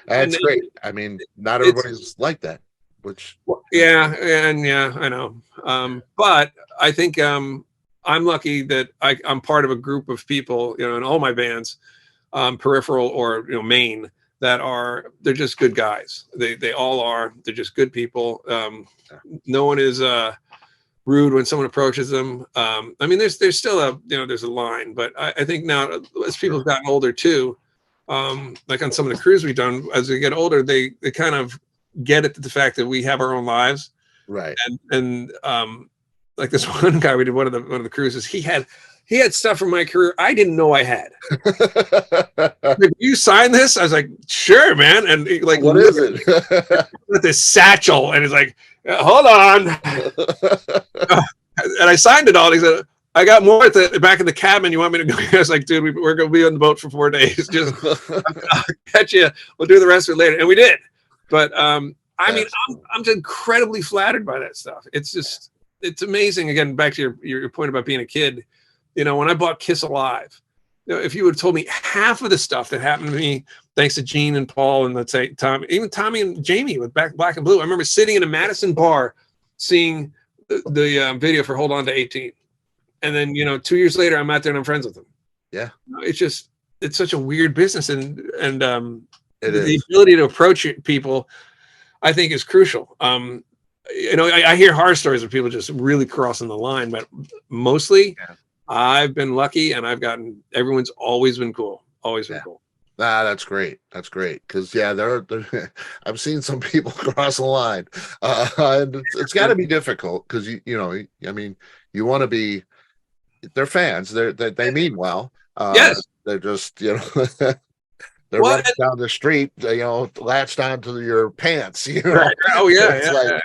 That's great. I mean, not everybody's like that. I know. But I think I'm lucky that I'm part of a group of people, in all my bands, peripheral or main, they're just good guys. They all are. They're just good people. No one is rude when someone approaches them. I mean, there's still there's a line, but I think now as people have gotten older too, like on some of the crews we've done, as they get older, they kind of get it to the fact that we have our own lives, right? And like this one guy we did one of the cruises, he had he had stuff from my career I didn't know I had. Like, you sign this? I was like, sure, man. And he, like, what is it? With this satchel, and he's like, hold on. And I signed it all. And he said, I got more at the back of the cabin. You want me to go? I was like, dude, we're going to be on the boat for 4 days. Just I'll catch you. We'll do the rest of it later. And we did. But I mean, I'm just incredibly flattered by that stuff. It's just, it's amazing. Again, back to your point about being a kid. You know, when I bought Kiss Alive, you know, if you would have told me half of the stuff that happened to me, thanks to Gene and Paul and let's say Tom, even Tommy and Jamie with Black and Blue. I remember sitting in a Madison bar seeing the video for Hold On to 18. And then, you know, 2 years later, I'm out there and I'm friends with them. Yeah. It's just, it's such a weird business. And the ability to approach people, I think, is crucial. You know, I hear horror stories of people just really crossing the line, but mostly I've been lucky and everyone's always been cool. Always been cool. That's great. That's great. Because I've seen some people cross the line, and it's got to be difficult because you know, I mean, you want to be. They're fans. They mean well. Yes. They're just, you know, they're running down the street, you know, latched onto your pants. You know. Right. Oh yeah,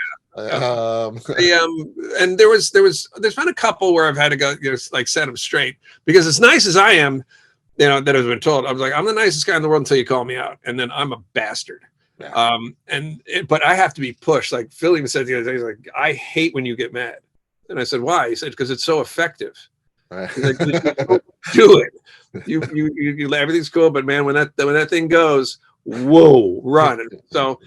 and there's been a couple where I've had to go, you know, like set them straight, because as nice as I am, you know, that I've been told, I was like, I'm the nicest guy in the world until you call me out, and then I'm a bastard. Yeah. But I have to be pushed. Like Phil even said the other day, he's like, I hate when you get mad. And I said, why? He said, because it's so effective. Right. Like, do it. You everything's cool, but man, when that thing goes, whoa, run. And so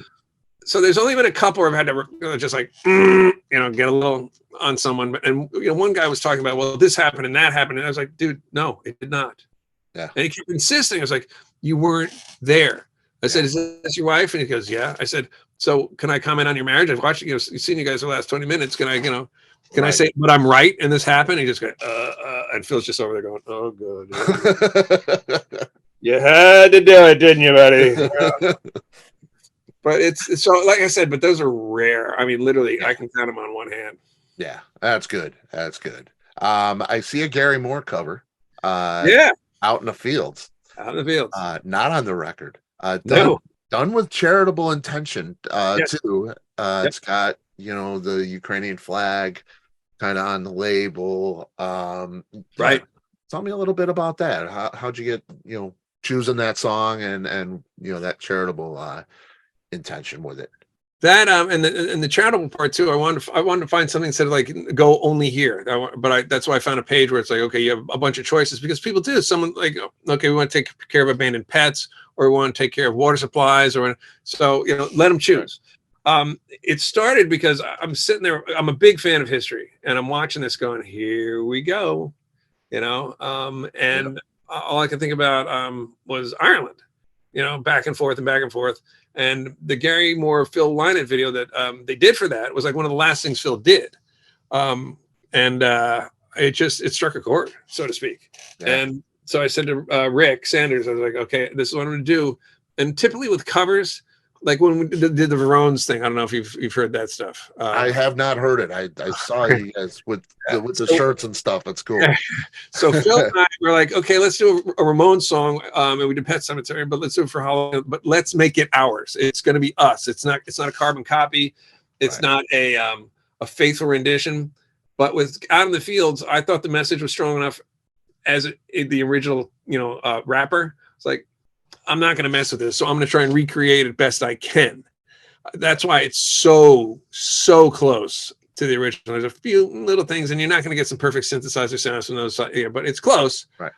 there's only been a couple where I've had to just like, you know, get a little on someone. And you know, one guy was talking about, well, this happened and that happened, and I was like, dude, no, it did not. Yeah. And he kept insisting. I was like, you weren't there. I said, is this your wife? And he goes, yeah. I said, so can I comment on your marriage? I've watched you know, seen you guys for the last 20 minutes. Can I, you know, can I say, but I'm right and this happened? And he just goes, and Phil's just over there going, oh, good. You had to do it, didn't you, buddy? But it's so, like I said, but those are rare. I mean, literally, I can count them on one hand. Yeah, that's good. That's good. I see a Gary Moore cover. Out in the fields. Out in the fields. Not on the record. Done with charitable intention, too. It's got, you know, the Ukrainian flag kind of on the label. Right. Tell me a little bit about that. How'd you get, you know, choosing that song and you know, that charitable intention with it? That and the charitable part too. I wanted to find something instead of like go only here. That's why I found a page where it's like, okay, you have a bunch of choices, because people do. Someone like, okay, we want to take care of abandoned pets, or we want to take care of water supplies, or so, you know, let them choose. It started because I'm sitting there. I'm a big fan of history, and I'm watching this going, here we go, you know. All I could think about was Ireland, you know, back and forth. And the Gary Moore Phil Lynott video that they did for that was like one of the last things Phil did. It struck a chord, so to speak. Yeah. And so I said to Rick Sanders, I was like, okay, this is what I'm going to do. And typically with covers, like when we did the Verones thing, I don't know if you've heard that stuff. I have not heard it. I saw you guys with the shirts and stuff. It's cool. So Phil and I were like, okay, let's do a Ramones song, and we did Pet Sematary, but let's do it for Halloween. But let's make it ours. It's going to be us. It's not a carbon copy. It's not a faithful rendition. But with Out in the Fields, I thought the message was strong enough as the original, you know, rapper. It's like, I'm not going to mess with this, so I'm going to try and recreate it best I can. That's why it's so close to the original. There's a few little things, and you're not going to get some perfect synthesizer sounds from those, but it's close. Right.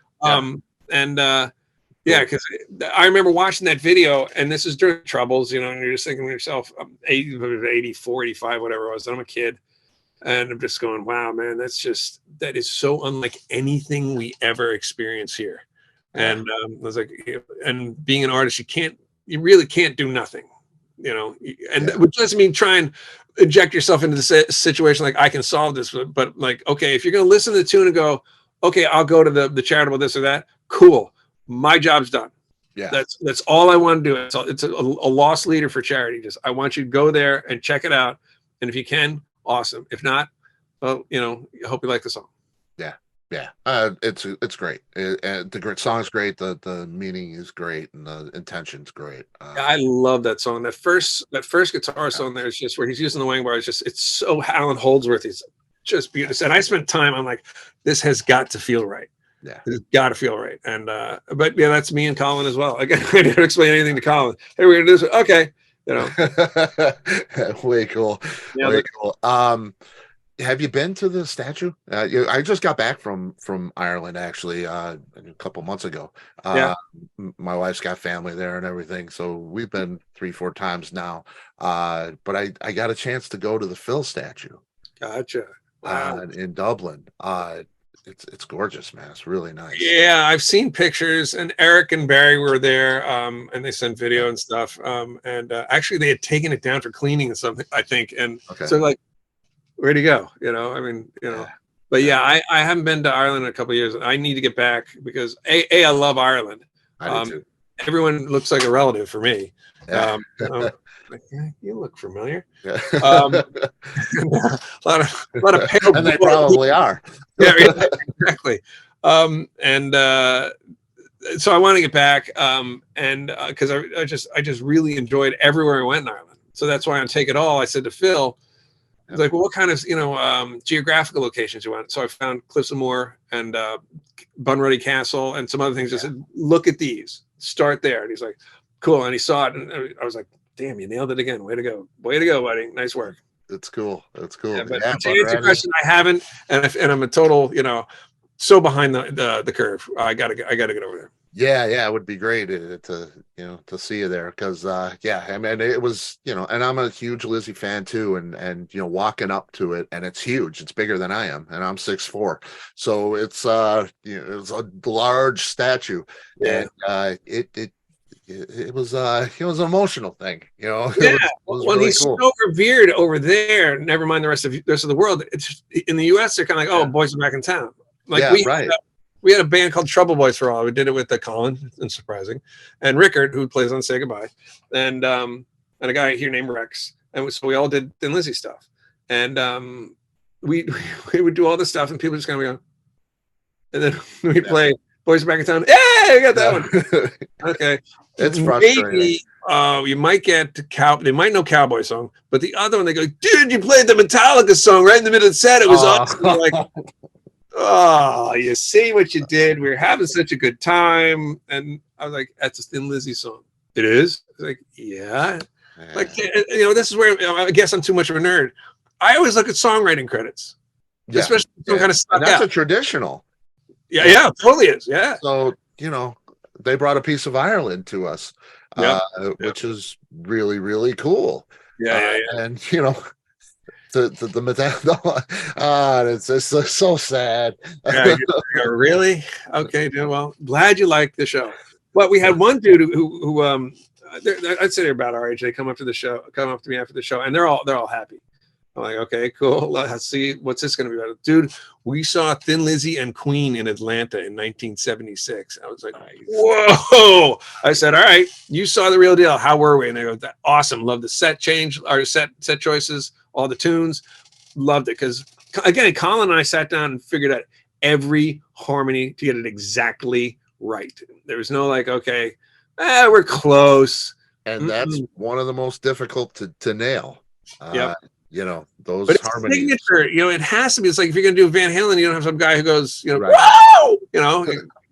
Because I remember watching that video, and this is during Troubles, you know, and you're just thinking to yourself, 84, 85, whatever it was, and I'm a kid, and I'm just going, wow, man, that is so unlike anything we ever experience here. And I was like, and being an artist, you really can't do nothing, you know, and which doesn't mean try and inject yourself into the situation like I can solve this, but like, okay, if you're going to listen to the tune and go, okay, I'll go to the charitable this or that, cool, my job's done. Yeah, that's all I want to do. It's a lost leader for charity. Just I want you to go there and check it out, and if you can, awesome. If not, well, you know, I hope you like the song. Yeah, it's great. The great song's great. The meaning is great, and the intention's great. I love that song. That first guitar song there is just where he's using the wang bar. It's so Alan Holdsworth. He's just beautiful. And I spent time. I'm like, this has got to feel right. Yeah, it's got to feel right. And but yeah, that's me and Colin as well. Again, I didn't explain anything to Colin. Hey, we're gonna do this. Okay, you know, way cool. Yeah, way cool. Have you been to the statue? I just got back from Ireland actually a couple months ago. Yeah. My wife's got family there and everything, so we've been 3-4 times now. But I got a chance to go to the Phil statue. Gotcha. Wow. In Dublin. It's gorgeous, man. It's really nice. Yeah, I've seen pictures, and Eric and Barry were there, and they sent video and stuff. And actually, they had taken it down for cleaning and something, I think. And so, like, where'd he go? You know, I mean, you know. But yeah, I haven't been to Ireland in a couple of years. I need to get back because I love Ireland. I do too. Everyone looks like a relative for me. Yeah. Like, yeah, you look familiar. Yeah. A lot of pale. And they probably are. Yeah, exactly. So I want to get back, and because I just really enjoyed everywhere I went in Ireland. So that's why on Take It All, I said to Phil, I was like, well, what kind of geographical locations you want? So I found Cliffs of Moher and Bunruddy Castle and some other things. I said, look at these, start there. And he's like, cool. And he saw it, and I was like, damn, you nailed it again. Way to go, buddy. Nice work. It's cool. It's cool. Yeah, but to answer your question, I haven't, and I'm a total, so behind the curve. I gotta get over there. Yeah, it would be great to see you there because I mean it was and I'm a huge Lizzy fan too, and walking up to it, and it's huge. It's bigger than I am, and I'm 6'4", so it's it's a large statue, and it was an emotional thing, Yeah, it was when really he's cool. so revered over there, never mind the rest of the world. It's in the U.S. They're kind of like, oh, boys are back in town. Like we had a band called Trouble Boys for All. We did it with Colin, unsurprising, and Rickard, who plays on Say Goodbye, and a guy here named Rex, and so we all did Thin Lizzy stuff, and we would do all this stuff, and people just kind of go, and then we play Boys Are Back in Town. Hey, I got that one. Okay, it's frustrating. Maybe you might get they might know Cowboy Song, but the other one they go, dude, you played the Metallica song right in the middle of the set. It was awesome. Like, oh, you see what you did? We were having such a good time. And I was like, that's a Thin Lizzy song. It is? Like, yeah. Like, this is where I guess I'm too much of a nerd. I always look at songwriting credits, especially some kind of stuff. That's a traditional. Yeah, it totally is. Yeah. So, they brought a piece of Ireland to us, which is really, really cool. Yeah. And, the metal, it's so sad. Yeah, really? Okay, dude. Well, glad you liked the show. Well, we had one dude who I'd say they're about our age. They come up to me after the show, and they're all happy. I'm like, okay, cool. Let's see what's this going to be about. Dude, we saw Thin Lizzy and Queen in Atlanta in 1976. I was like, whoa. I said, all right, you saw the real deal. How were we? And they go, awesome. Love the set change, our set choices, all the tunes. Loved it. Because, again, Colin and I sat down and figured out every harmony to get it exactly right. There was no like, okay, we're close. And that's one of the most difficult to nail. Those but harmonies. Signature, it has to be. It's like if you're going to do Van Halen, you don't have some guy who goes, whoa,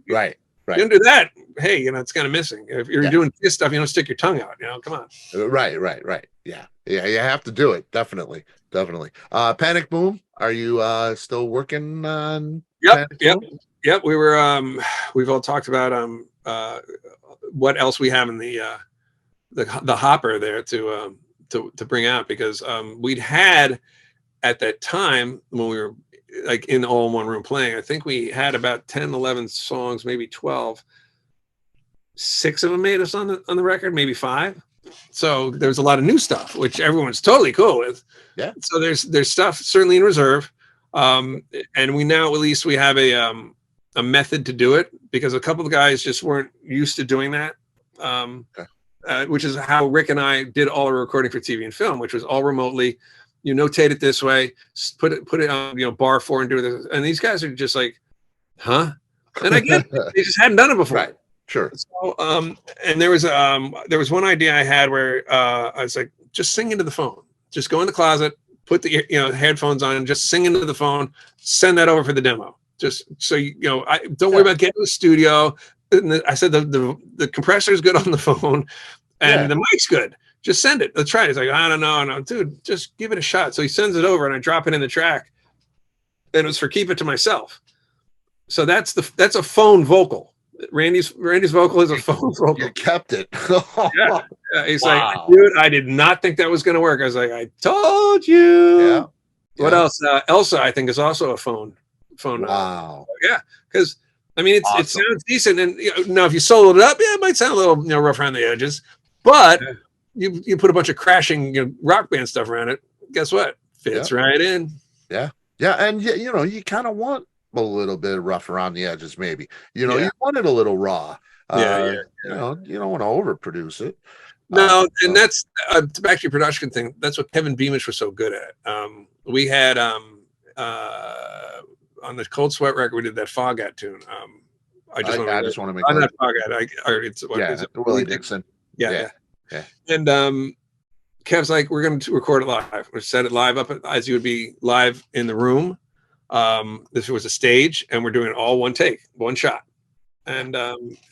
right. You don't do that. Hey, it's kind of missing. If you're doing this stuff, you don't stick your tongue out. Come on. Right. Yeah. You have to do it. Definitely. Panic Boom. Are you still working on? Yep. We were. We've all talked about what else we have in the hopper there to bring out, because we'd had at that time when we were like in all in one room playing, I think we had about 10, 11 songs, maybe 12. 6 of them made us on the record, maybe 5. So there's a lot of new stuff, which everyone's totally cool with. Yeah. So there's stuff certainly in reserve. And we now at least we have a method to do it, because a couple of guys just weren't used to doing that. Which is how Rick and I did all our recording for TV and film, which was all remotely. You notate it this way, put it on bar 4 and do this. And these guys are just like, huh? And I get it. They just hadn't done it before. Right. Sure. So, and there was one idea I had where I was like, just sing into the phone. Just go in the closet, put the headphones on, and just sing into the phone. Send that over for the demo. Just so I don't worry about getting to the studio. And I said the compressor is good on the phone, and the mic's good. Just send it. Let's try it. He's like, I don't know, no, dude, just give it a shot. So he sends it over, and I drop it in the track, and it was for keep it to myself. So that's a phone vocal. Randy's vocal is a phone vocal. You kept it. Yeah. He's like, dude, I did not think that was going to work. I was like, I told you. Yeah. What else? Elsa, I think, is also a phone. Wow. Yeah, because I mean, it sounds decent, and now if you soloed it up, it might sound a little rough around the edges, but you put a bunch of crashing rock band stuff around it. Guess what? Fits right in. Yeah, and you kind of want a little bit rough around the edges, maybe. You want it a little raw. You don't want to overproduce it. No, and that's back to your production thing. That's what Kevin Beamish was so good at. We had on the Cold Sweat record, we did that Foghat tune. I just want to make on that Foghat. Willie Dixon. Yeah. And Kev's like, we're going to record it live. We set it live up as you would be live in the room. This was a stage, and we're doing it all one take, one shot. And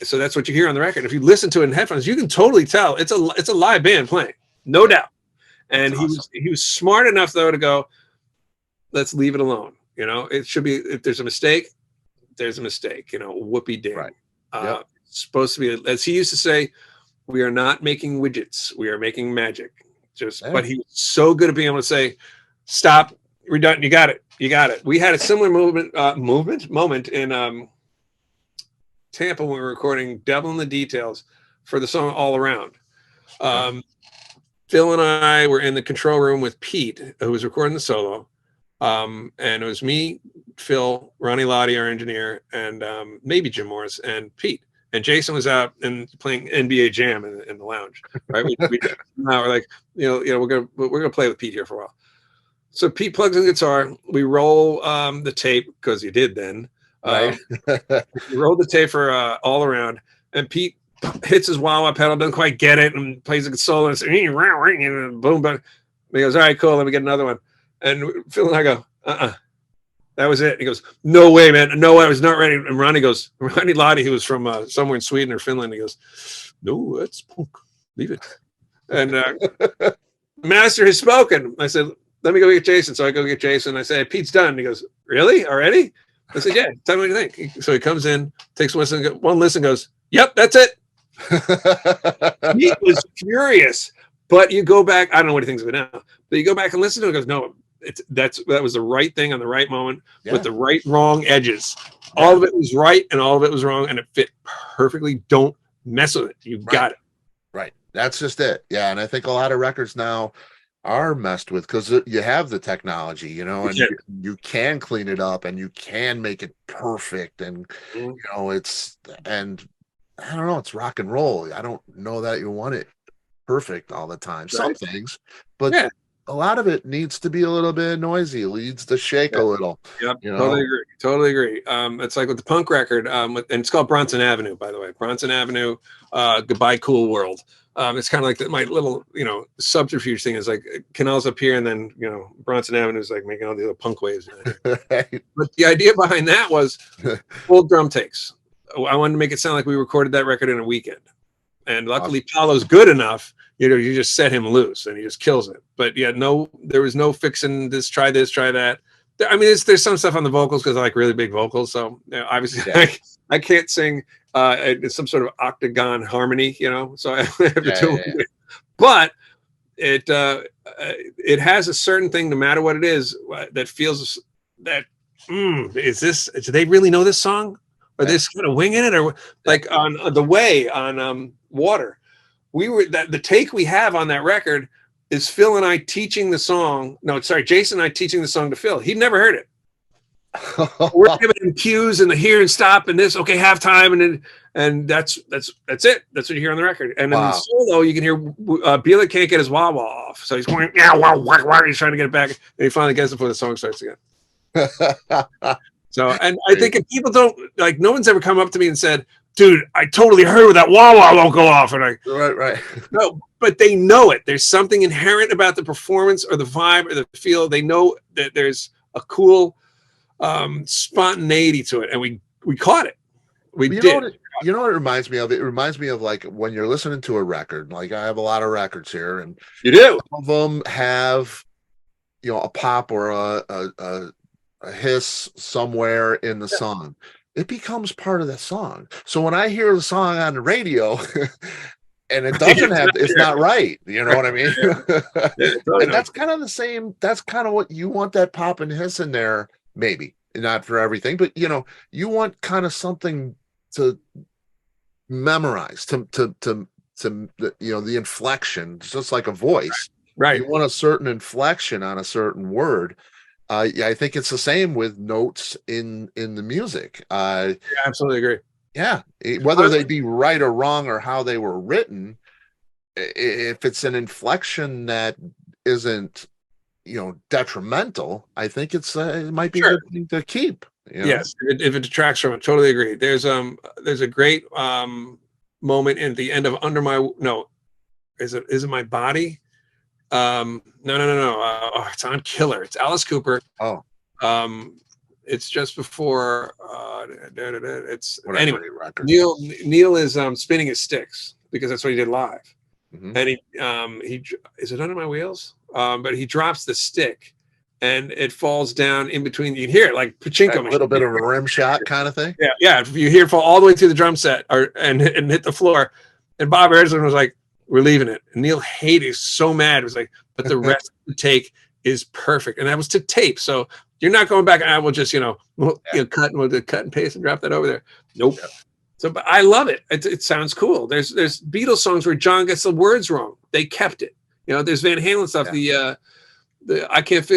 so that's what you hear on the record. If you listen to it in headphones, you can totally tell it's a live band playing, no doubt. And he was smart enough though to go, let's leave it alone. It should be, if there's a mistake, there's a mistake. Whoopee ding. Right. It's supposed to be, as he used to say, we are not making widgets, we are making magic. But he was so good at being able to say, stop, we're done, you got it. We had a similar moment in Tampa when we were recording Devil in the Details for the song All Around. Phil and I were in the control room with Pete, who was recording the solo. And it was me, Phil, Ronnie Lottie, our engineer, and maybe Jim Morris and Pete. And Jason was out and playing NBA Jam in the lounge. Right? We're like, we're gonna play with Pete here for a while. So Pete plugs in the guitar. We roll the tape because you did then. Right. We rolled the tape for All Around, and Pete hits his wah-wah pedal, doesn't quite get it, and plays a solo and says, boom, but he goes, all right, cool, let me get another one. And Phil and I go, that was it. He goes, no way, man. No, I was not ready. And Ronnie Lottie, who was from somewhere in Sweden or Finland, he goes, no, that's punk. Leave it. And master has spoken. I said, let me go get Jason. So I go get Jason. I say, Pete's done. He goes, really? Already? I said, yeah. Tell me what you think. So he comes in, takes one listen, goes, yep, that's it. He was furious. But you go back, I don't know what he thinks of it now, but you go back and listen to it, and goes, no, that was the right thing on the right moment with the right wrong edges. All of it was right and all of it was wrong, and it fit perfectly. Don't mess with it. You got it. Right. That's just it. Yeah. And I think a lot of records now are messed with because you have the technology, and you can clean it up and you can make it perfect. And, and I don't know, it's rock and roll. I don't know that you want it perfect all the time. Some things, but a lot of it needs to be a little bit noisy. It needs to shake a little. Yep, totally agree. It's like with the punk record, and it's called Bronson Avenue, by the way. Bronson Avenue, Goodbye Cool World. It's kind of like my little, subterfuge thing is like Kinell's up here, and then Bronson Avenue is like making all the other punk waves. Right. But the idea behind that was full drum takes. I wanted to make it sound like we recorded that record in a weekend. And luckily, Paolo's good enough. You just set him loose, and he just kills it. But there was no fixing this, try that. I mean, there's some stuff on the vocals because I like really big vocals. So obviously, I can't sing some sort of octagon harmony, So I have to do it. But it has a certain thing, no matter what it is, that feels that. Is this? Do they really know this song? Or they just kind of winging it, or like on the way on Water, the take we have on that record is Phil and I teaching the song. No, sorry, Jason and I teaching the song to Phil. He'd never heard it. We're giving him cues and the here and stop and this. Okay, halftime, and that's it. That's what you hear on the record. And then the solo, you can hear Bielik can't get his wah wah off, so he's going wah. He's trying to get it back, and he finally gets it before the song starts again. So, and I think if people don't like, no one's ever come up to me and said, dude, I totally heard with that wah wah won't go off. And right. No, but they know it. There's something inherent about the performance or the vibe or the feel. They know that there's a cool spontaneity to it. And we caught it. We did. You know what it reminds me of? It reminds me of like when you're listening to a record. Like I have a lot of records here, and you do. Some of them have, a pop or a hiss somewhere in the song. It becomes part of the song. So when I hear the song on the radio and it doesn't have, it's not right. You know what I mean? And that's kind of the same. That's kind of what you want, that pop and hiss in there. Maybe not for everything, but you want kind of something to memorize, to the inflection, just like a voice. Right. You want a certain inflection on a certain word. I think it's the same with notes in the music. I absolutely agree. Yeah, whether they be right or wrong or how they were written, if it's an inflection that isn't, detrimental, I think it might be a good thing to keep. Yes, if it detracts from it, totally agree. There's a great moment in the end of Under My is it My Body? No. It's on Killer. It's Alice Cooper. Oh. It's just before. It's whatever anyway. Neil is spinning his sticks because that's what he did live, and he is it Under My Wheels? But he drops the stick, and it falls down in between. You can hear it like pachinko, a little bit of a rim shot kind of thing. Yeah. You hear it fall all the way through the drum set, and hit the floor. And Bob Erdsland was like, "We're leaving it." And Neil hated, so mad. It was like, but the rest of the take is perfect, and that was to tape. So you're not going back. I will just cut and paste and drop that over there. Nope. Yeah. So, but I love it. It sounds cool. There's Beatles songs where John gets the words wrong. They kept it. There's Van Halen stuff. Yeah. The I can't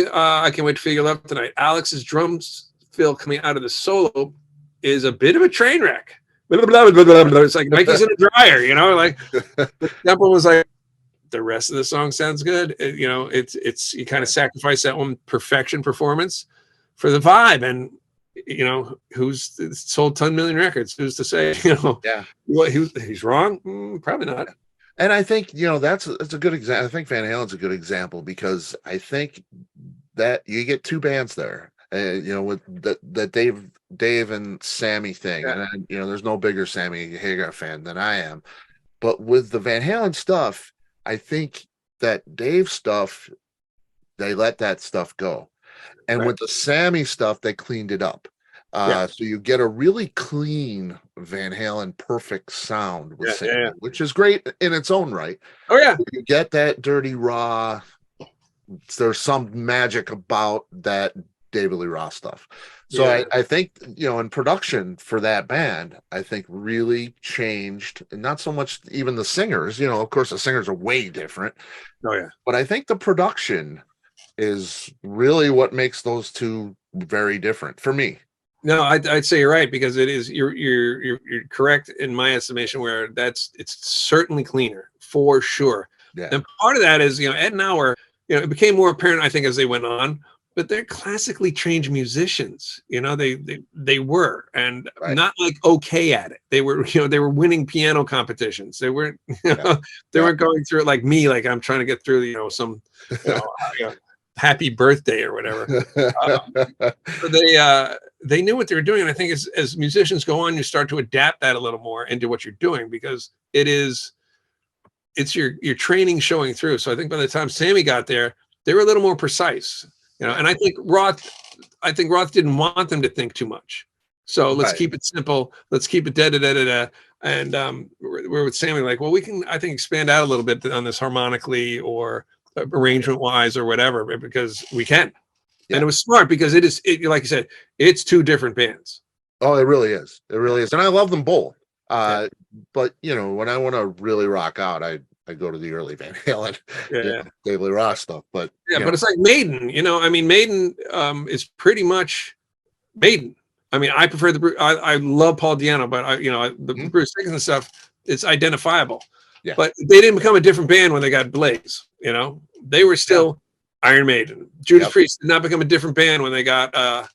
wait to feel your love tonight. Alex's drums fill coming out of the solo is a bit of a train wreck. It's like Nike's in a dryer, like the tempo was like, the rest of the song sounds good. It's you kind of sacrifice that one perfection performance for the vibe, and who's sold 10 million records? Who's to say? He's wrong? Probably not. And I think that's a good example. I think Van Halen's a good example because I think that you get two bands there. With the Dave and Sammy thing, and there's no bigger Sammy Hagar fan than I am. But with the Van Halen stuff, I think that Dave stuff, they let that stuff go, and with the Sammy stuff, they cleaned it up. So you get a really clean Van Halen perfect sound with Sammy, which is great in its own right. Oh yeah, you get that dirty raw. There's some magic about that David Lee Roth stuff. So I think in production for that band, I think really changed, and not so much even the singers. Of course the singers are way different. Oh yeah, but I think the production is really what makes those two very different for me. No, I'd say you're right, because it is. You're correct in my estimation. Where it's certainly cleaner for sure. Yeah. And part of that is Ed and Auer. It became more apparent, I think, as they went on. But they're classically trained musicians. They were, and not like okay at it. They were they were winning piano competitions. They weren't they weren't going through it like me. Like I'm trying to get through some happy birthday or whatever. They knew what they were doing, and I think as musicians go on, you start to adapt that a little more into what you're doing, because it's your training showing through. So I think by the time Sammy got there, they were a little more precise, and I think Roth didn't want them to think too much. So let's keep it simple. Let's keep it da-da-da-da-da. And we're with Sammy like, well, we can, I think, expand out a little bit on this harmonically or arrangement wise or whatever, because we can. Yeah. And it was smart, because it like you said, it's two different bands. Oh, it really is. It really is. And I love them both. But when I want to really rock out, I go to the early Van Halen, David Lee Roth stuff. But but it's like Maiden. Maiden is pretty much Maiden. I prefer I love Paul Di'Anno, but the Bruce Dickinson stuff, it's identifiable. Yeah. But they didn't become a different band when they got Blaze. They were still Iron Maiden. Judas Priest did not become a different band when they got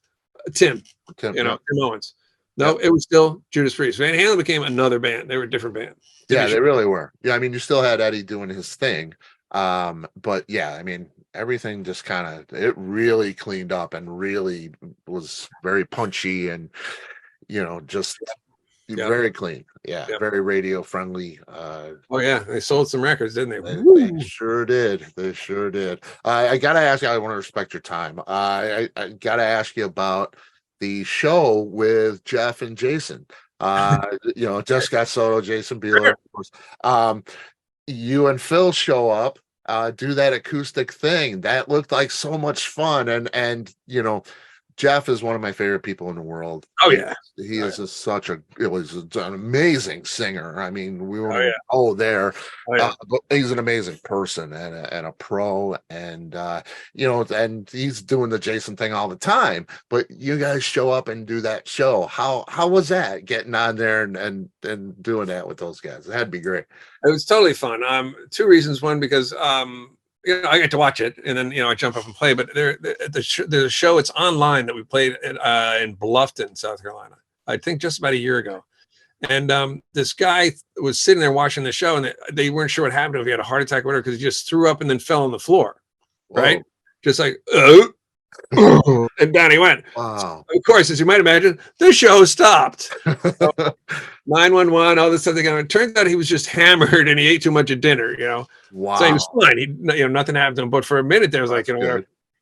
Tim. Tim Owens. No, it was still Judas Priest. Van Halen became another band. They were a different band. Yeah, they really were. Yeah, I mean, you still had Eddie doing his thing. But yeah, I mean, everything just it really cleaned up and really was very punchy and, just very clean. Yeah, very radio friendly. Oh yeah, they sold some records, didn't they? They sure did. They sure did. I gotta ask you, I want to respect your time. I gotta ask you about the show with Jeff and Jason. Jeff Scott Soto, Jason Bieler, of course. You and Phil show up, do that acoustic thing. That looked like so much fun. And Jeff is one of my favorite people in the world. Oh yeah, he is it was an amazing singer. I mean, we were there. But he's an amazing person and a pro, and and he's doing the Jason thing all the time. But you guys show up and do that show. How was that, getting on there and doing that with those guys? That'd be great. It was totally fun. Two reasons. One, because I get to watch it, and then I jump up and play. But there's a show. It's online that we played in Bluffton, South Carolina. I think just about a year ago. And this guy was sitting there watching the show, and they weren't sure what happened to him. If he had a heart attack or whatever, because he just threw up and then fell on the floor. Whoa. Right, just like and down he went. Wow. So, of course, as you might imagine, the show stopped. 911, all this stuff. It turns out he was just hammered and he ate too much at dinner. Wow. So he was fine. He, nothing happened to him. But for a minute there, was like,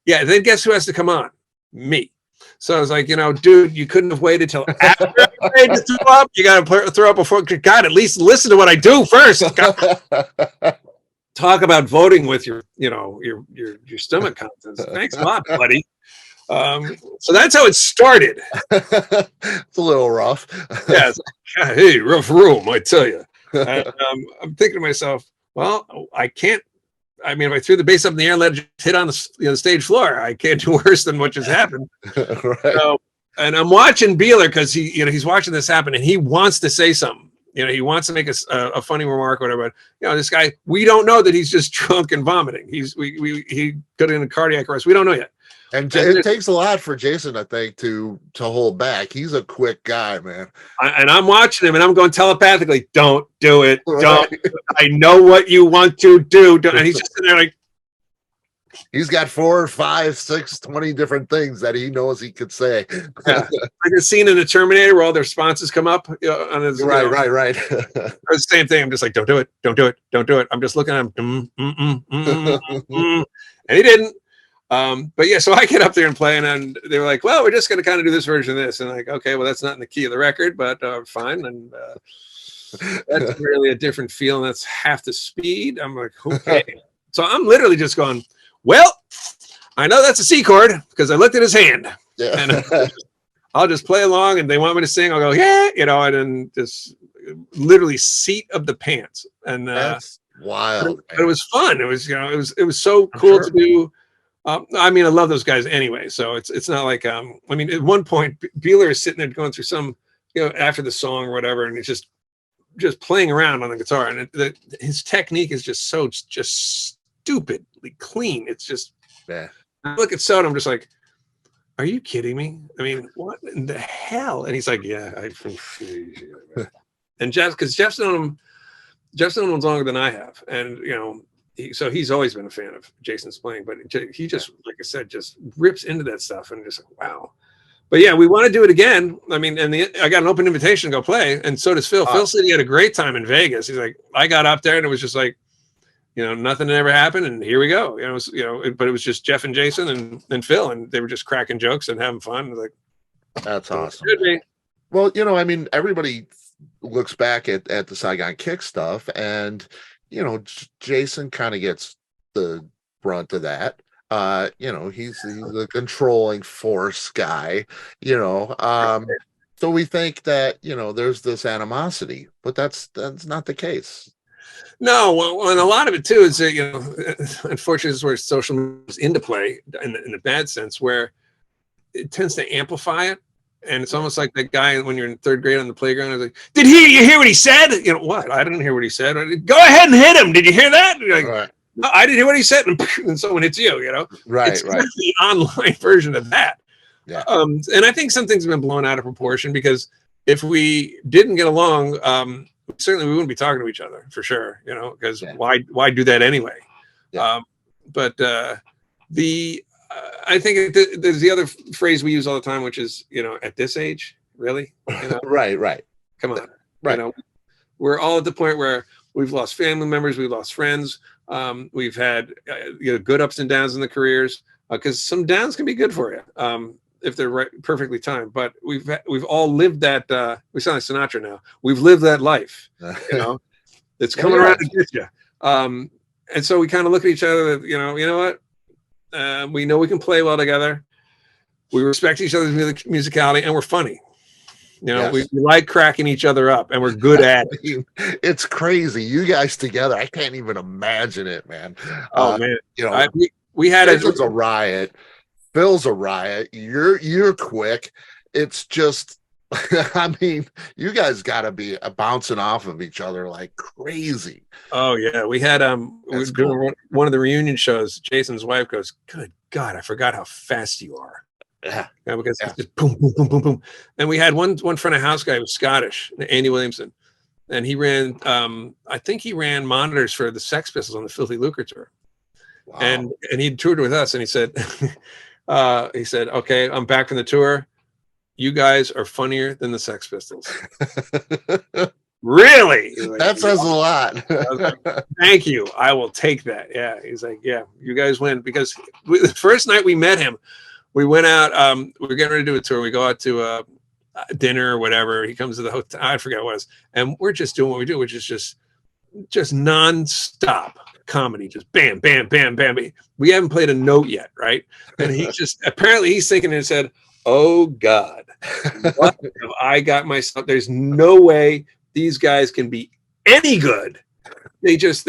yeah. Then guess who has to come on? Me. So I was like, dude, you couldn't have waited till after I to throw up. You got to throw up before. God, at least listen to what I do first. Talk about voting with your stomach contents. Thanks a lot, buddy. So that's how it started. It's a little rough. Yeah, it's like, hey, rough room, I tell you. And, I'm thinking to myself, well, I can't. I mean, if I threw the bass up in the air and let it hit on the stage floor, I can't do worse than what just happened. Right. So, and I'm watching Bieler because he's watching this happen and he wants to say something. He wants to make a funny remark or whatever. But, this guy, we don't know that he's just drunk and vomiting. He got in a cardiac arrest. We don't know yet. And it takes a lot for Jason, I think, to hold back. He's a quick guy, man. And I'm watching him, and I'm going telepathically, don't do it. Right. Don't. I know what you want to do. And he's just sitting there like. He's got 4, 5, 6, 20 different things that he knows he could say. Yeah. Like a scene in the Terminator where all their responses come up. On his, right. Or the same thing. I'm just like, don't do it. Don't do it. Don't do it. I'm just looking at him. And he didn't. But yeah, so I get up there and play, and they were like, well, we're just going to kind of do this version of this. And like, okay, well, that's not in the key of the record, but fine. And that's really a different feel. And that's half the speed. I'm like, okay. So I'm literally just going, well, I know that's a C chord because I looked at his hand. Yeah. And I'll just play along, and they want me to sing. I'll go, yeah, and then just literally seat of the pants. And that's wild. But it was fun. It was, it was so cool to do. I mean, I love those guys anyway. So it's not like, I mean, at one point, Bieler is sitting there going through some, after the song or whatever, and he's just playing around on the guitar, and his technique is just stupidly clean. It's just, yeah. I look at Soto, I'm just like, are you kidding me? I mean, what in the hell? And he's like, yeah, and because Jeff's known him longer than I have, and so he's always been a fan of Jason's playing, but he just, like I said, just rips into that stuff, and just like, wow. But yeah, we want to do it again. I mean, I got an open invitation to go play, and so does Phil. Phil said he had a great time in Vegas. He's like, I got up there, and it was just like, nothing ever happened, and here we go. But it was just Jeff and Jason and Phil, and they were just cracking jokes and having fun. Like, that's awesome. Well, I mean, everybody looks back at the Saigon Kick stuff, and Jason kind of gets the brunt of that. He's the controlling force guy, so we think that, there's this animosity, but that's not the case. No, well, and a lot of it too is that, unfortunately, this is where social media is into play in the bad sense, where it tends to amplify it. And it's almost like that guy when you're in third grade on the playground. I was like, "Did you hear what he said?" What? I didn't hear what he said. Go ahead and hit him. Did you hear that? You're like, right. No, I didn't hear what he said. And someone hits you. Right, it's the online version of that. Yeah. And I think some things have been blown out of proportion, because if we didn't get along, certainly we wouldn't be talking to each other, for sure, you know, because why do that anyway? Yeah. I think there's the other phrase we use all the time, which is, you know, at this age, really? You know? Right. Come on. Right. You know, we're all at the point where we've lost family members, we've lost friends, we've had good ups and downs in the careers, because some downs can be good for you if they're perfectly timed. But we've all lived that. We sound like Sinatra now. We've lived that life. You know, it's coming around to get you. And so we kind of look at each other. You know what? We know we can play well together. We respect each other's musicality, and we're funny. You know, we like cracking each other up, and we're good at it. It's crazy. You guys together, I can't even imagine it, man. Man, you know, we had a riot. Phil's a riot. You're quick. It's just, I mean, you guys got to be bouncing off of each other like crazy. Oh yeah, we had we were doing one of the reunion shows. Jason's wife goes, "Good God, I forgot how fast you are." Yeah, because it's just boom, boom, boom, boom, boom. And we had one front of house guy who was Scottish, Andy Williamson, and he ran. I think he ran monitors for the Sex Pistols on the Filthy Lucre tour. Wow. And he toured with us, and he said, "Okay, I'm back from the tour. You guys are funnier than the Sex Pistols." Really? Like, that says a lot. Like, thank you. I will take that. Yeah. He's like, yeah, you guys win. Because the first night we met him, we went out. We were getting ready to do a tour. We go out to dinner or whatever. He comes to the hotel. I forget what it was. And we're just doing what we do, which is just nonstop comedy. Just bam, bam, bam, bam. We haven't played a note yet, right? And he just, apparently he's thinking and said, "Oh God, what have I got myself? There's no way these guys can be any good. They just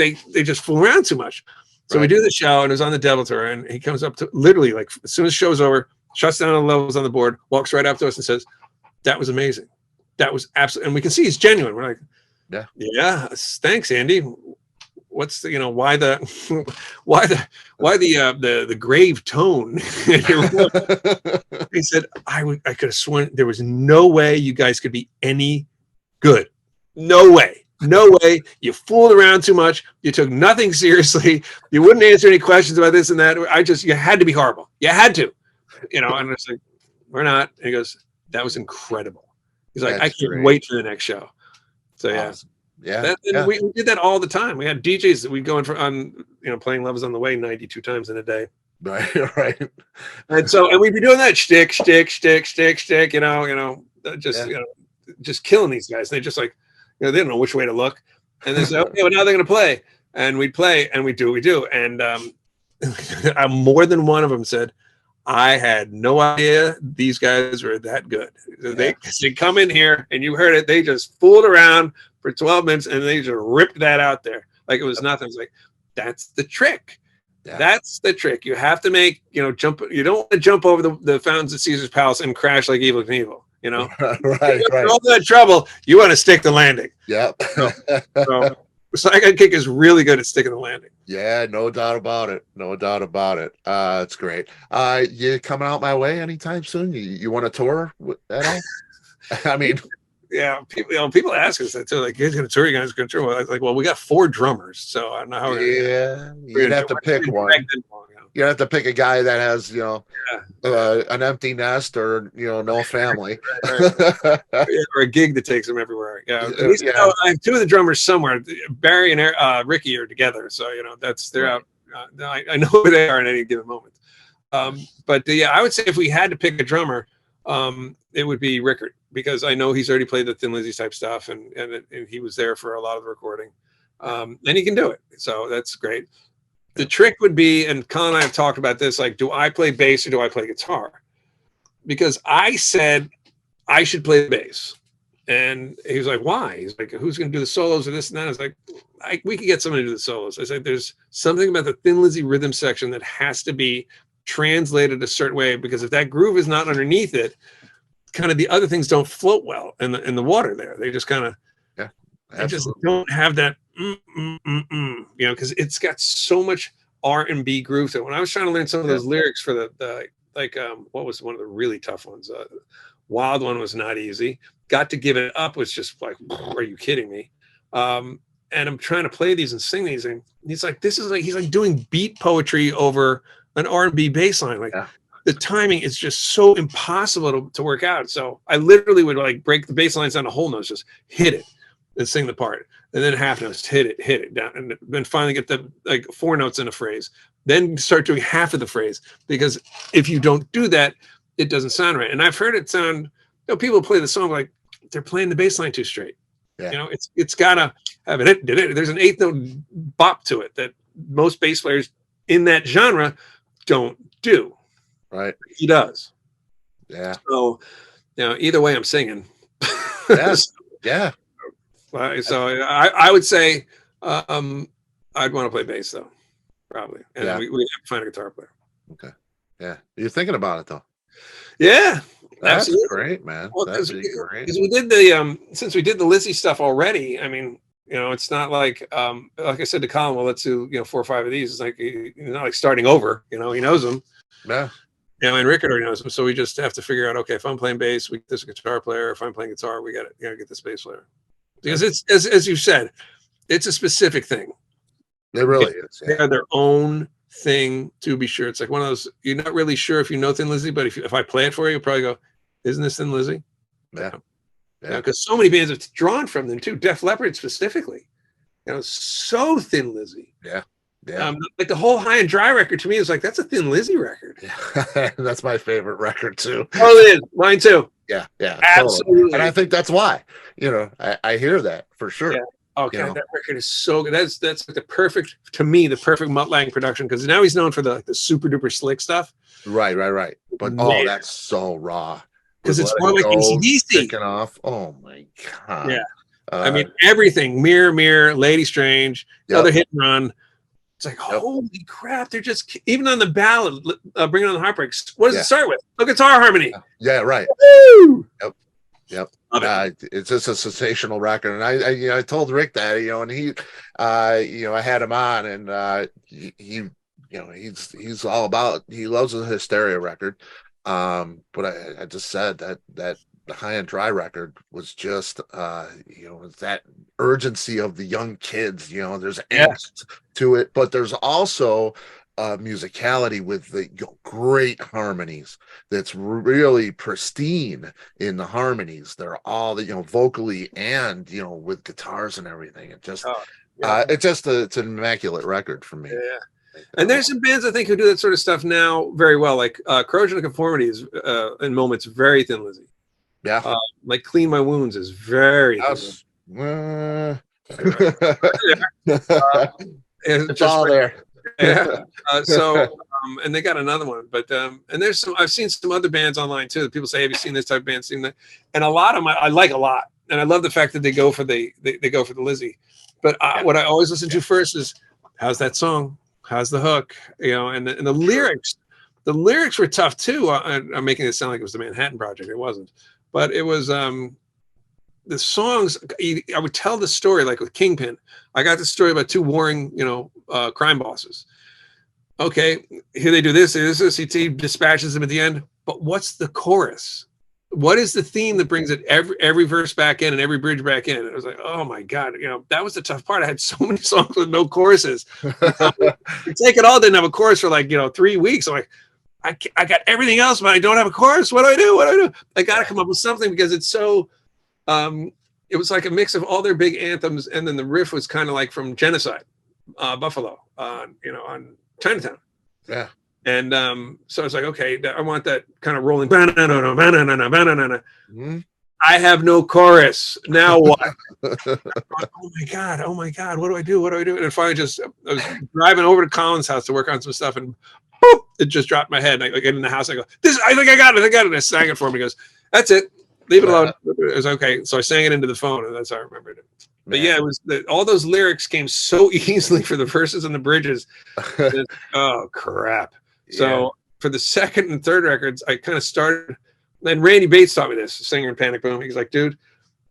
fool around too much." So we do the show, and it was on the Devil Tour, and he comes up to literally, like, as soon as the show's over, shuts down all the levels on the board, walks right up to us and says, "That was amazing. That was absolutely," and we can see he's genuine. We're like, yeah, thanks, Andy. What's the, why the grave tone? He said, I could have sworn there was no way you guys could be any good. No way. You fooled around too much. You took nothing seriously. You wouldn't answer any questions about this and that. You had to be horrible. You had to, and it's like, we're not. And he goes, "That was incredible." He's like, "I can't wait for the next show." So awesome. We did that all the time. We had DJs that we'd go on playing Love Is on the Way 92 times in a day. Right. And we'd be doing that shtick, just killing these guys. They just like, they don't know which way to look. And they say, "Okay, well, now they're going to play." And we'd play, and we do. And more than one of them said, "I had no idea these guys were that good." They come in here, and you heard it. They just fooled around for 12 minutes, and they just ripped that out there like it was nothing. It's like, that's the trick. Yeah. That's the trick. You have to make, jump. You don't want to jump over the fountains at Caesar's Palace and crash like Evel Knievel. Right. All that trouble. You want to stick the landing. Yep. So Saigon Kick is really good at sticking the landing. Yeah, no doubt about it. It's great. You coming out my way anytime soon? You want to tour at all? I mean, yeah, people ask us that too. Like, "You guys going to tour?" I was like, "Well, we got 4 drummers, so I don't know how we're you'd have to pick one. You have to pick a guy that has, an empty nest or, no family. Right. Or a gig that takes them everywhere. Yeah. I have 2 of the drummers somewhere. Barry and Ricky are together. So, they're out. I know who they are at any given moment. But I would say if we had to pick a drummer, it would be Rickard, because I know he's already played the Thin Lizzy type stuff, and he was there for a lot of the recording. And he can do it. So that's great. The trick would be, and Colin and I have talked about this, like, do I play bass or do I play guitar? Because I said I should play the bass. And he was like, "Why?" He's like, "Who's going to do the solos or this and that?" I was like, we could get somebody to do the solos. I said, there's something about the Thin Lizzy rhythm section that has to be translated a certain way, because if that groove is not underneath it, kind of the other things don't float well in the water there. They just kind of, they just don't have that, because it's got so much R&B groove to it. When I was trying to learn some of those lyrics for the like what was one of the really tough ones? Wild One was not easy. Got to Give It Up was just like, are you kidding me? And I'm trying to play these and sing these, and he's like, this is like, he's like doing beat poetry over an R&B bass line. Like the timing is just so impossible to work out. So I literally would like break the bass lines down to whole notes, just hit it and sing the part. And then half notes, hit it down. And then finally get the like 4 notes in a phrase. Then start doing half of the phrase, because if you don't do that, it doesn't sound right. And I've heard it sound, you know, people play the song like they're playing the bass line too straight. Yeah. You know, it's gotta have it. There's an 8th note bop to it that most bass players in that genre don't do. Right. He does. Yeah. So, you know, either way, I'm singing. Yes. Yeah. So I would say I'd want to play bass though, probably. And we have to find a guitar player. Okay. Yeah. You're thinking about it though. Yeah. That's absolutely. Great, man. Well, that'd be great. Because we did the since we did the Lizzy stuff already, I mean, you know, it's not like I said to Colin, well, let's do, you know, 4 or 5 of these. It's like, you're not like starting over, you know, he knows them. Yeah. You know, and Rickard already knows them. So we just have to figure out, okay, if I'm playing bass, we get this guitar player. If I'm playing guitar, we got to, you know, get this bass player. Because it's, as you said, it's a specific thing. It really is. They have their own thing, to be sure. It's like one of those, you're not really sure if you know Thin Lizzy, but if I play it for you, you'll probably go, isn't this Thin Lizzy? Yeah. Yeah. Because so many bands have drawn from them too. Def Leppard specifically, you know, so Thin Lizzy. Yeah. Yeah. Like the whole High and Dry record to me is like, that's a Thin Lizzy record. Yeah. That's my favorite record too. Oh, it is. Mine too. Yeah. Yeah. Absolutely. Totally. And I think that's why, you know, I hear that for sure. Yeah. Okay, you know? that record is so good. That's like the perfect, to me, the perfect Mutt Lange production, because now he's known for the super duper slick stuff. Right. But Man. that's so raw. Because it's more like AC/DC. Kicking off. Oh my God. Yeah. I mean, everything. Mirror, Lady Strange, other Hit and Run. It's like, holy crap! They're just, even on the ballad, Bringing On the Heartbreaks. What does it start with? A guitar harmony. Yeah, right. Woo! Yep. It's just a sensational record, and I told Rick that, you know, and he, you know, I had him on, and he you know, he's all about, he loves the Hysteria record, but I just said that the High and Dry record was just, you know, that urgency of the young kids, you know, there's angst to it, but there's also musicality with the great harmonies that's really pristine in the harmonies. They're all, you know, vocally and, you know, with guitars and everything. It just, it's an immaculate record for me. Yeah. And there's some bands I think who do that sort of stuff now very well, like Corrosion of Conformity is in moments very Thin Lizzy. Yeah. Like Clean My Wounds is very it's just all there. Yeah. And they got another one, but and there's some, I've seen some other bands online too that people say, have you seen this type of band, seen that? And a lot of them I like a lot, and I love the fact that they go for the Lizzy. But what I always listen to first is, how's that song? How's the hook? You know, and the lyrics. The lyrics were tough too. I'm making it sound like it was the Manhattan Project. It wasn't, but it was the songs. I would tell the story like with Kingpin. I got the story about 2 warring, you know, crime bosses. Okay, here they do this. He dispatches them at the end. But what's the chorus? What is the theme that brings it every verse back in and every bridge back in? And I was like, oh my God, you know, that was the tough part. I had so many songs with no choruses. Take It All didn't have a chorus for like, you know, 3 weeks. I'm like, I got everything else, but I don't have a chorus. What do I do? I got to come up with something, because it's so, it was like a mix of all their big anthems. And then the riff was kind of like from Genocide, Buffalo, you know, on Chinatown. Yeah. And so I was like, okay, I want that kind of rolling. Mm-hmm. I have no chorus. Now what? Oh my God, what do I do? And finally I was driving over to Colin's house to work on some stuff, and boop, it just dropped my head. And I get in the house, I go, I think I got it. And I sang it for him. He goes, that's it. Leave it alone. It was okay. So I sang it into the phone, and that's how I remembered it. But yeah, it was all those lyrics came so easily for the verses and the bridges. Oh crap. So for the second and third records, I kind of started, and Randy Bates taught me this, singer in Panic Boom. He's like, dude,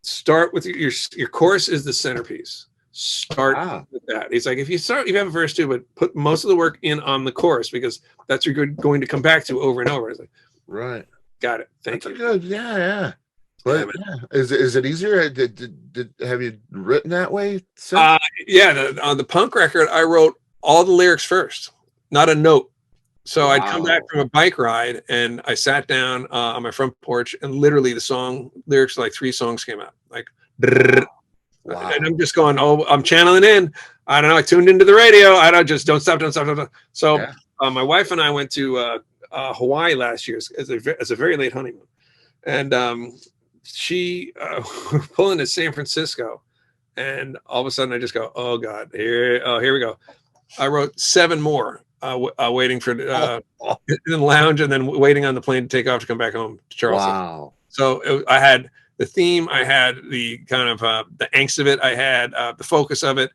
start with your chorus is the centerpiece. Start Wow. with that. He's like, if you have a verse too, but put most of the work in on the chorus because that's what you're going to come back to over and over. I was like, Right. got it. Thank That's you. good. Yeah. But is it easier? Have you written that way since? On the punk record, I wrote all the lyrics first, not a note. So I'd come back from a bike ride and I sat down on my front porch and literally the song lyrics, like 3 songs came out. Like, Wow. and I'm just going, oh, I'm channeling in. I don't know. I tuned into the radio. Don't stop. So my wife and I went to Hawaii last year as a very late honeymoon. And she pulling to San Francisco. And all of a sudden I just go, oh God, here we go. I wrote 7 more. Waiting for in the lounge and then waiting on the plane to take off to come back home to Charleston. Wow. So I had the theme, I had the kind of the angst of it, I had the focus of it,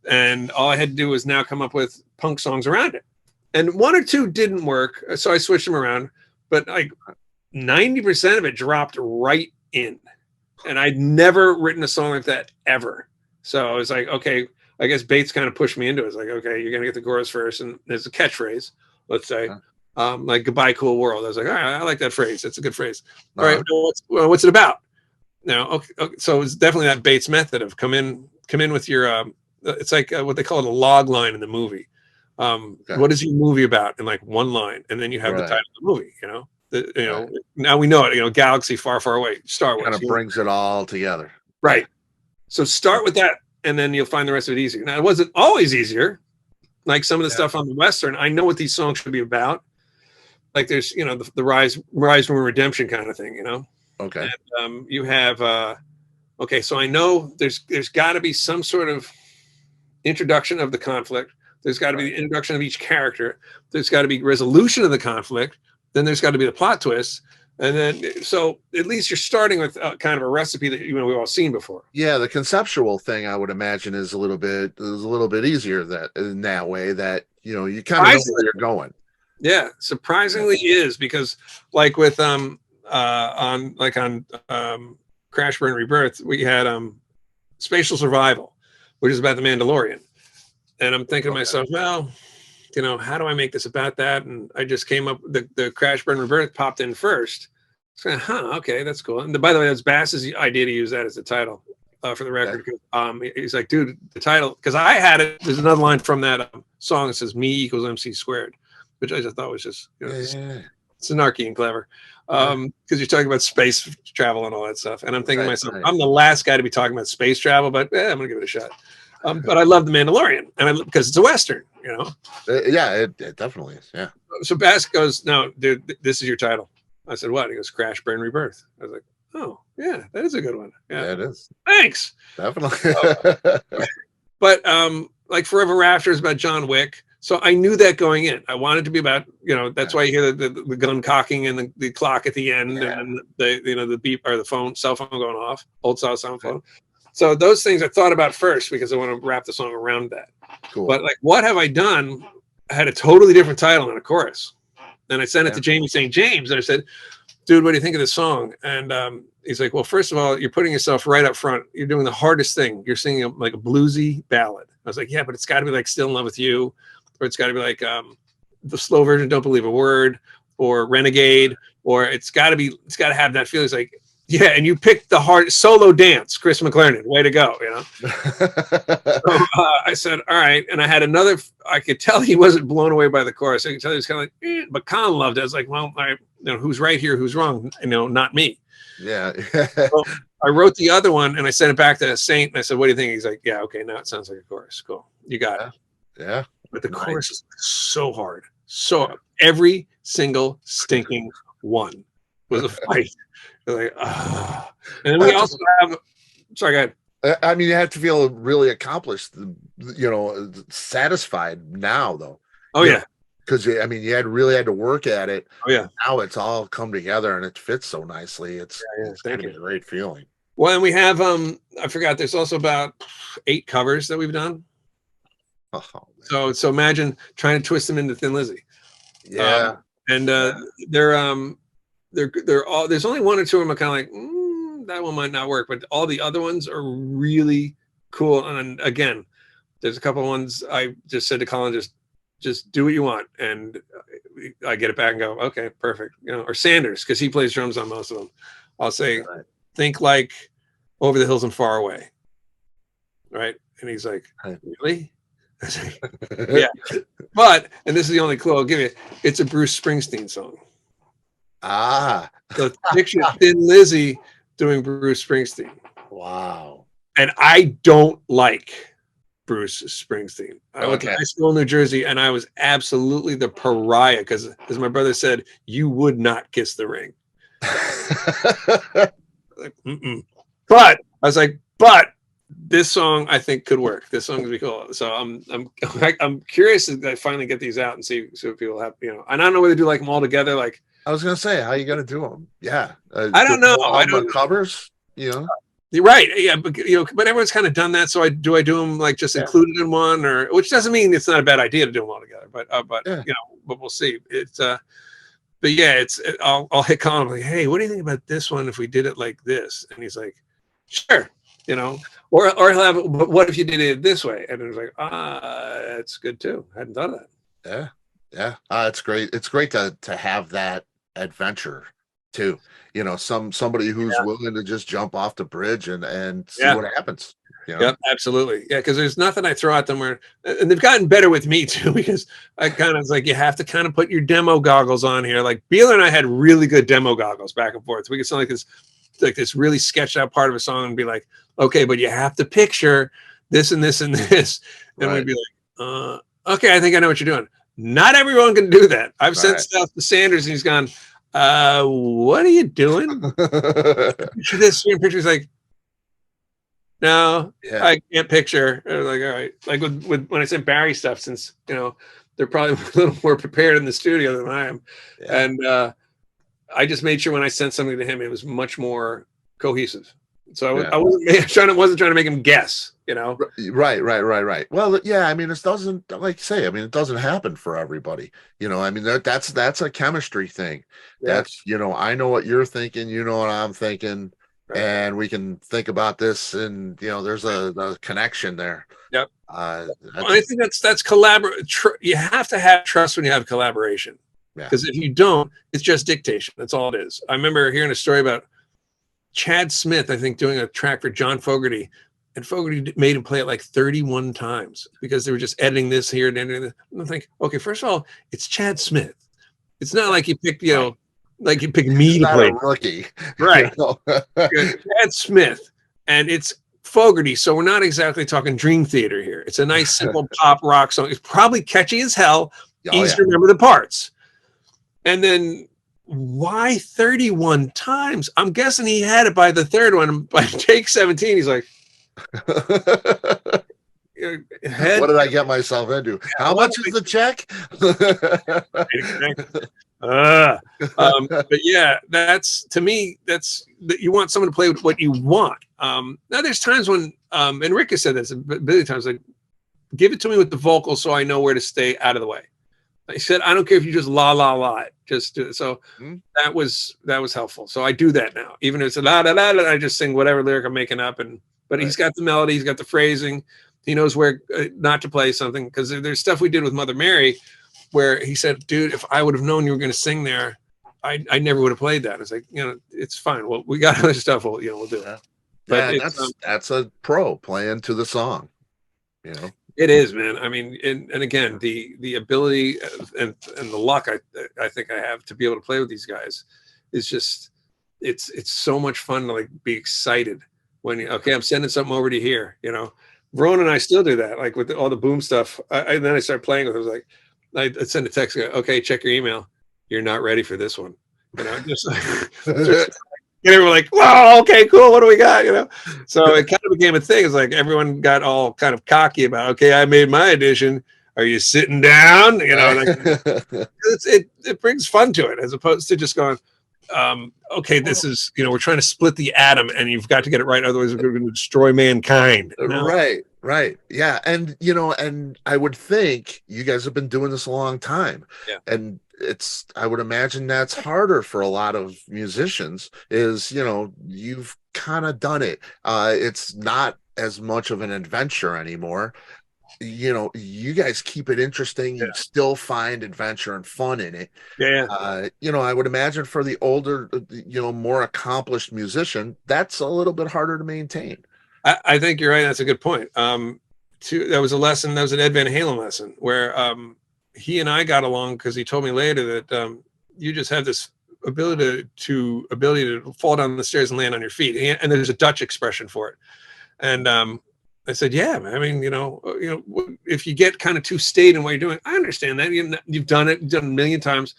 and all I had to do was now come up with punk songs around it. And 1 or 2 didn't work, so I switched them around, but like 90% of it dropped right in. And I'd never written a song like that ever. So I was like, okay, I guess Bates kind of pushed me into it. It's like, okay, you're going to get the chorus first. And there's a catchphrase, let's say, like goodbye, cool world. I was like, all right, I like that phrase. That's a good phrase. All right, what's it about? Okay, so it's definitely that Bates method of come in with your, it's like what they call it a log line in the movie. What is your movie about in like 1 line? And then you have the title of the movie, now we know it, galaxy far, far away, Star Wars. Kind of brings it all together. Right. So start with that. And then you'll find the rest of it easier. Now, it wasn't always easier. Like some of the stuff on the Western, I know what these songs should be about. Like there's, the rise from redemption kind of thing, Okay. And you have, so I know there's got to be some sort of introduction of the conflict. There's got to be the introduction of each character. There's got to be resolution of the conflict. Then there's got to be the plot twist. And then, so at least you're starting with kind of a recipe that we've all seen before. Yeah, the conceptual thing I would imagine is a little bit easier in that way that you kind of know where you're going. Yeah, surprisingly is because like with on Crash Burn Rebirth we had Spatial Survival, which is about the Mandalorian, and I'm thinking to myself, well, how do I make this about that? And I just came up, the Crash Burn Rebirth popped in first. So, okay, that's cool. And by the way, that's Bass's idea to use that as the title for the record. He's like, dude, the title, because I had it. There's another line from that song that says "Me equals MC squared," which I just thought was just snarky and clever. Because you're talking about space travel and all that stuff. And I'm thinking to myself, I'm the last guy to be talking about space travel, but I'm gonna give it a shot. But I love the Mandalorian, and because it's a Western, it definitely is. Yeah. So Bass goes, no, dude, this is your title. I said, what? He goes, Crash Burn Rebirth. I was like, oh yeah, that is a good one. Yeah, it is. Thanks. Definitely. But like Forever After is about John Wick. So I knew that going in. I wanted to be about, that's why you hear the gun cocking and the clock at the end and the beep or the cell phone going off, old style sound phone. So those things I thought about first because I want to wrap the song around that. Cool. But like, what have I done? I had a totally different title and a chorus. And I sent it to Jamie St. James and I said, dude, what do you think of this song? And he's like, well, first of all, you're putting yourself right up front. You're doing the hardest thing. You're singing like a bluesy ballad. I was like, yeah, but it's got to be like Still in Love with You, or it's got to be like the slow version, Don't Believe a Word, or Renegade, or it's got to have that feel. It's like, yeah, and you picked the hard solo dance, Chris McLernon. Way to go, So I said, all right. And I had another, I could tell he wasn't blown away by the chorus. I could tell he was kind of like, but Colin loved it. I was like, well, who's right here? Who's wrong? Not me. Yeah. So I wrote the other one and I sent it back to Saint. And I said, what do you think? He's like, yeah, okay, now it sounds like a chorus. Cool. You got it. Yeah. But the chorus is so hard. So every single stinking one was a fight. Like, and then we also have, sorry, go ahead. I mean, you have to feel really accomplished, satisfied now, though. Oh, yeah. Because, I mean, you really had to work at it. Oh, yeah. Now it's all come together and it fits so nicely. It's kind of a great feeling. Well, and we have, I forgot, there's also about 8 covers that we've done. Oh, so imagine trying to twist them into Thin Lizzy. Yeah. They're all, there's only 1 or 2 of them are kind of like, that one might not work, but all the other ones are really cool. And again, there's a couple of ones I just said to Colin, just do what you want. And I get it back and go, okay, perfect. You know, or Sanders, because he plays drums on most of them. I'll say, think like Over the Hills and Far Away. Right. And he's like, really? I say, yeah. But, and this is the only clue I'll give you, it's a Bruce Springsteen song. Ah. So picture Thin Lizzy doing Bruce Springsteen. Wow. And I don't like Bruce Springsteen. I went to high school in New Jersey, and I was absolutely the pariah because, as my brother said, you would not kiss the ring. Like, but I was like, but this song I think could work. This song would be cool. So I'm curious to finally get these out and see what people have. You know, and I don't know whether to do like them all together. Like I was gonna say, how you gonna do them? Yeah, I don't know. I don't covers. You know. You're right. Yeah, but but everyone's kind of done that. So do I do them like just included in one, or which doesn't mean it's not a bad idea to do them all together. But but we'll see. It's but yeah, I'll hit Colin like, hey, what do you think about this one if we did it like this? And he's like, sure, you know, or he'll have, but what if you did it this way? And it was like, that's good too. I hadn't thought of that. Yeah, it's great. It's great to have that adventure too. You know, somebody who's willing to just jump off the bridge and see what happens. You know? Yep, absolutely. Yeah, because there's nothing I throw at them where, and they've gotten better with me too, because I kind of like, you have to kind of put your demo goggles on here. Like Beeler and I had really good demo goggles back and forth. We could sound like this really sketched out part of a song and be like, okay, but you have to picture this and this and this. And we'd be like, okay, I think I know what you're doing. Not everyone can do that. I've sent stuff to Sanders and he's gone, what are you doing? Picture this. Your picture's like, no, I can't picture. I was like, all right. Like with when I sent Barry stuff, since they're probably a little more prepared in the studio than I am, and I just made sure when I sent something to him, it was much more cohesive. So I wasn't trying to make him guess. You know, right. Well, yeah. I mean, it doesn't, like you say. I mean, it doesn't happen for everybody. You know, I mean, that's a chemistry thing. Yeah. That's, you know, I know what you're thinking. You know what I'm thinking. And we can think about this, and you know, there's a connection there. Yep. I think that's collaborate. You have to have trust when you have collaboration, because if you don't, it's just dictation. That's all it is. I remember hearing a story about Chad Smith, I think, doing a track for John Fogerty, and Fogerty made him play it like 31 times because they were just editing this here and editing this. And I think, okay, first of all, it's Chad Smith. It's not like you picked, like you pick me to play. A rookie. Right. Chad Smith. And it's Fogerty. So we're not exactly talking Dream Theater here. It's a nice, simple pop rock song. It's probably catchy as hell. Easy to remember the parts. And then why 31 times? I'm guessing he had it by the third one. By take 17, he's like, what did I get myself into? How much is the check? But yeah, that's, to me, that's that you want someone to play with what you want. Now there's times when and Rick has said this a billion times, like, give it to me with the vocal so I know where to stay out of the way. He said, I don't care if you just la la la, just do it. So that was helpful. So I do that now, even if it's a la la la, I just sing whatever lyric I'm making up, but he's got the melody, he's got the phrasing, he knows where not to play something, because there's stuff we did with Mother Mary where he said, dude, if I would have known you were going to sing there, I never would have played that. It's like, it's fine. Well, we got other stuff. We'll do that. But that's a pro playing to the song. It is, man. I mean, and again, the ability and the luck I think I have to be able to play with these guys is just, it's so much fun to like be excited when I'm sending something over to here. Ron and I still do that, like with all the boom stuff. And then I start playing with it. I was like, I send a text, okay, check your email. You're not ready for this one. Just everyone like, wow, okay, cool. What do we got? So it kind of became a thing. It's like everyone got all kind of cocky about, okay, I made my edition. Are you sitting down? It brings fun to it, as opposed to just going, okay, this is, we're trying to split the atom and you've got to get it right. Otherwise we're going to destroy mankind. Right. Yeah. And, and I would think you guys have been doing this a long time. Yeah. And I would imagine that's harder for a lot of musicians is, you've kind of done it. It's not as much of an adventure anymore. You know, you guys keep it interesting. You still find adventure and fun in it. Yeah. You know, I would imagine for the older, you know, more accomplished musician, that's a little bit harder to maintain. I think you're right. That's a good point. That was a lesson. That was an Ed Van Halen lesson where he and I got along because he told me later that you just have this ability to fall down the stairs and land on your feet. And there's a Dutch expression for it. And I said, yeah, man. I mean, you know, if you get kind of too staid in what you're doing, I understand that. You've done it, a million times.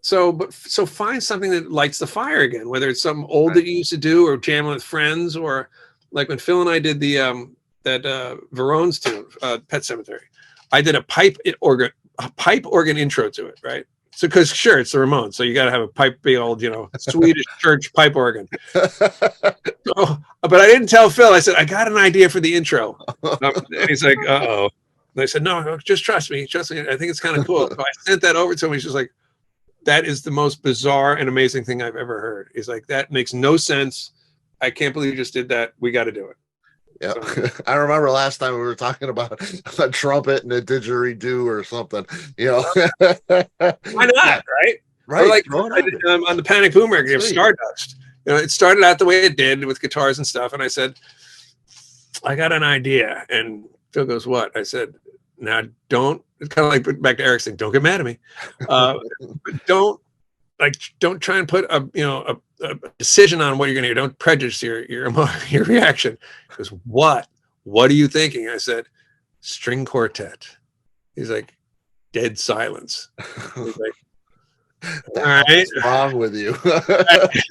So find something that lights the fire again, whether it's something old that you used to do or jamming with friends, or like when Phil and I did the that Verone's tune, Pet Sematary. I did a pipe organ intro to it, right? So, because sure, it's the Ramones, so you got to have a pipe, big old, you know, Swedish church pipe organ. So, but I didn't tell Phil. I said, I got an idea for the intro, and he's like, "Uh-oh." And I said, "No, just trust me. Trust me. I think it's kind of cool." So I sent that over to him. He's just like, "That is the most bizarre and amazing thing I've ever heard." He's like, "That makes no sense. I can't believe you just did that. We got to do it." Yeah, so, I remember last time we were talking about a trumpet and a didgeridoo or something. You know, why not? Right? Or like on the Panic Boom record, Stardust. You know, it started out the way it did with guitars and stuff, and I said, "I got an idea." And Phil goes, "What?" I said, "Now don't." It's kind of like back to Eric's thing. Don't get mad at me. Don't try and put a decision on what you're going to do. Don't prejudice your reaction. He goes, what are you thinking? I said, string quartet. He's like, dead silence. He's like, all right, what's wrong with you?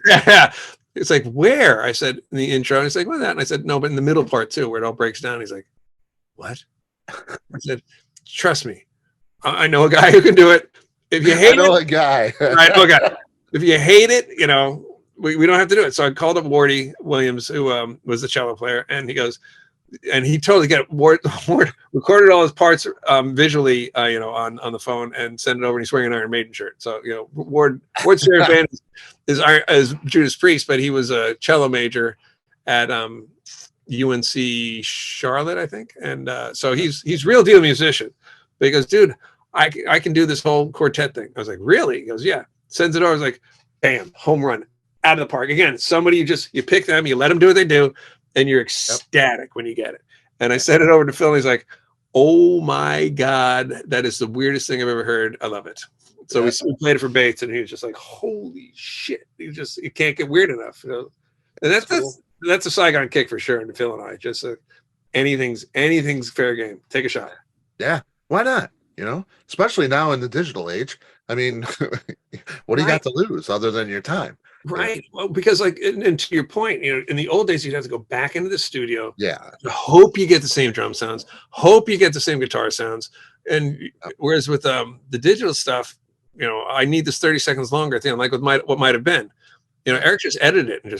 Yeah. It's like, where? I said, in the intro. And he's like, what that? And I said, no, but in the middle part too, where it all breaks down. He's like, what? I said, trust me, I know a guy who can do it. If you hate a guy, right? Okay. If you hate it, you know, we don't have to do it. So I called up Wardy Williams, who was the cello player, and he goes, and he totally got it. Ward recorded all his parts visually, you know, on the phone and sent it over. And he's wearing an Iron Maiden shirt. So, you know, Ward's favorite band is Judas Priest, but he was a cello major at UNC Charlotte, I think. And so he's real deal musician. But he goes, dude, I can do this whole quartet thing. I was like, really? He goes, yeah. Sends it over. I was like, bam, home run, out of the park. Again, somebody you pick them, you let them do what they do, and you're ecstatic when you get it. And I sent it over to Phil, and he's like, oh my God, that is the weirdest thing I've ever heard. I love it. So we played it for Bates, and he was just like, holy shit. It can't get weird enough. You know? And that's a Saigon Kick for sure. And Phil and I just anything's fair game. Take a shot. Yeah. Why not? You know, especially now in the digital age. I mean, what do you got to lose other than your time? Right. Well, because like, and to your point, you know, in the old days, you'd have to go back into the studio. Yeah. Hope you get the same drum sounds. Hope you get the same guitar sounds. And whereas with the digital stuff, you know, I need this 30 seconds longer thing, like with what might have been. You know, Eric just edited it and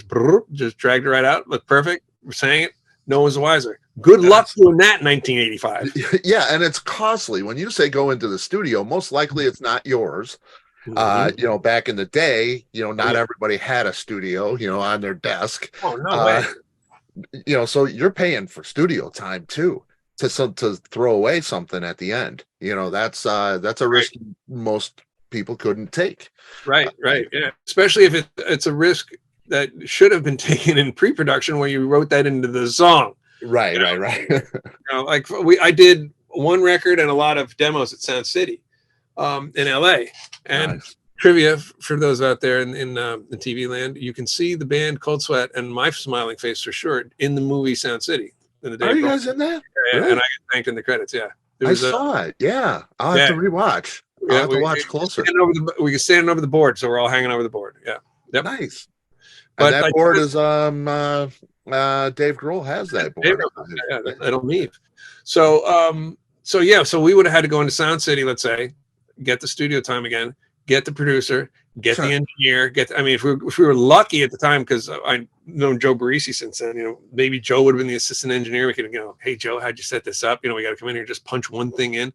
just dragged it right out. Looked perfect. We're saying it. No one's wiser. Good luck doing that in 1985. Yeah, and it's costly. When you say go into the studio, most likely it's not yours. Mm-hmm. You know, back in the day, you know, not everybody had a studio, you know, on their desk. Oh, no way. You know, so you're paying for studio time too to throw away something at the end. You know, that's a risk most people couldn't take. Right. Yeah. Especially if it's a risk that should have been taken in pre-production where you wrote that into the song. Right. You know, like I did one record and a lot of demos at Sound City in LA. And trivia for those out there in TV land, you can see the band Cold Sweat and my smiling face for sure in the movie Sound City. Are you guys in that? Yeah, really? And I get thanked in the credits. Yeah, I saw it. Yeah, I'll have to rewatch. I'll have to watch closer. We can stand over the board, so we're all hanging over the board. Yeah. Yep. Nice. But and that board is Dave Grohl has that board. That'll mean. So we would have had to go into Sound City, let's say, get the studio time again, get the producer, get the engineer, if we were lucky at the time, because I've known Joe Barisi since then, you know, maybe Joe would have been the assistant engineer. We could, you know, hey Joe, how'd you set this up? You know, we got to come in here and just punch one thing in.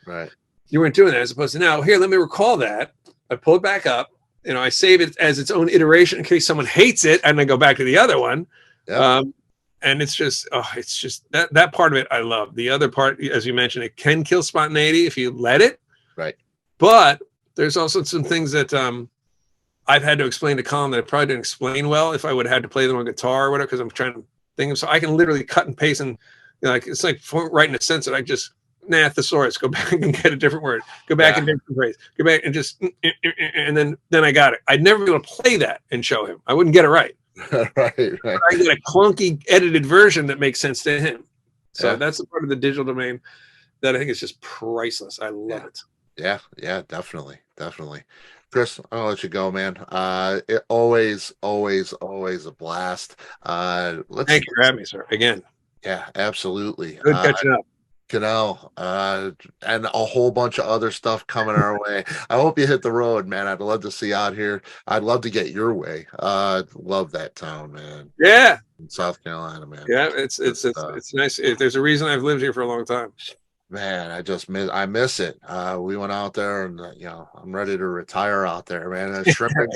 Right. You weren't doing that, as opposed to now, here, let me recall that. I pull it back up. You know, I save it as its own iteration in case someone hates it, and I go back to the other one. Yep. And it's just that part of it I love. The other part, as you mentioned, it can kill spontaneity if you let it. Right. But there's also some things that I've had to explain to Colin that I probably didn't explain well if I would have had to play them on guitar or whatever, because I'm trying to think of, so I can literally cut and paste, and you know, like it's like writing a sentence that I just thesaurus, go back and get a different word, go back and different phrase, go back and just and then I got it. I'd never be able to play that and show him. I wouldn't get it right. Right. I get a clunky edited version that makes sense to him. So that's the part of the digital domain that I think is just priceless. I love it. Yeah, definitely. Chris, I'll let you go, man. It always a blast. Thank you for having me, sir. Again. Yeah, absolutely. Good catching up. Kinell, and a whole bunch of other stuff coming our way. I hope you hit the road, man. I'd love to see you out here. I'd love to get your way. Love that town, man. Yeah, in South Carolina, man. Yeah, it's nice. There's a reason I've lived here for a long time. Man, I miss it. We went out there, and you know, I'm ready to retire out there, man.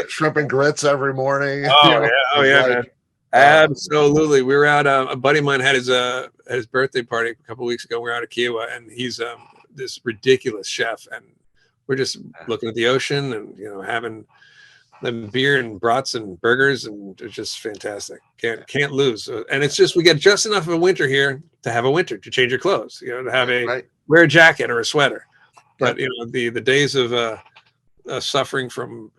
Shrimp and grits every morning. Oh yeah, man. Absolutely. We were out. A buddy of mine had his birthday party a couple of weeks ago. We were out at Keel, and he's this ridiculous chef, and we're just looking at the ocean and having beer and brats and burgers, and it's just fantastic. Can't lose. And it's just we get just enough of a winter here to have a winter to change your clothes. To have wear a jacket or a sweater. But the days of suffering from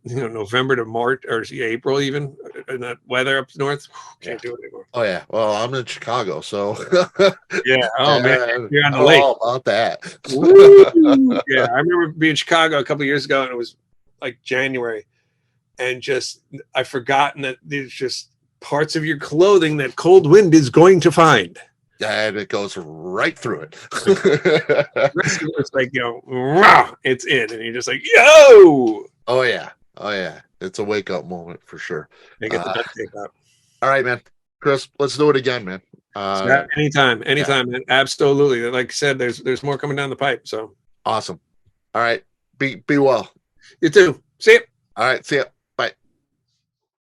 November to March or April, even in that weather up north, can't do it anymore. Oh yeah, well, I'm in Chicago, so yeah. Oh man, you're on the lake. All about that. Yeah, I remember being in Chicago a couple of years ago, and it was like January, and just I've forgotten that there's just parts of your clothing that cold wind is going to find. And it goes right through it. It's like, it's in, and you're just like, yo. Oh yeah. It's a wake up moment for sure. They get the duct tape out. All right, man. Chris, let's do it again, man. Anytime, man. Absolutely. Like I said, there's more coming down the pipe. So awesome. All right. Be well. You too. See ya. All right. See ya.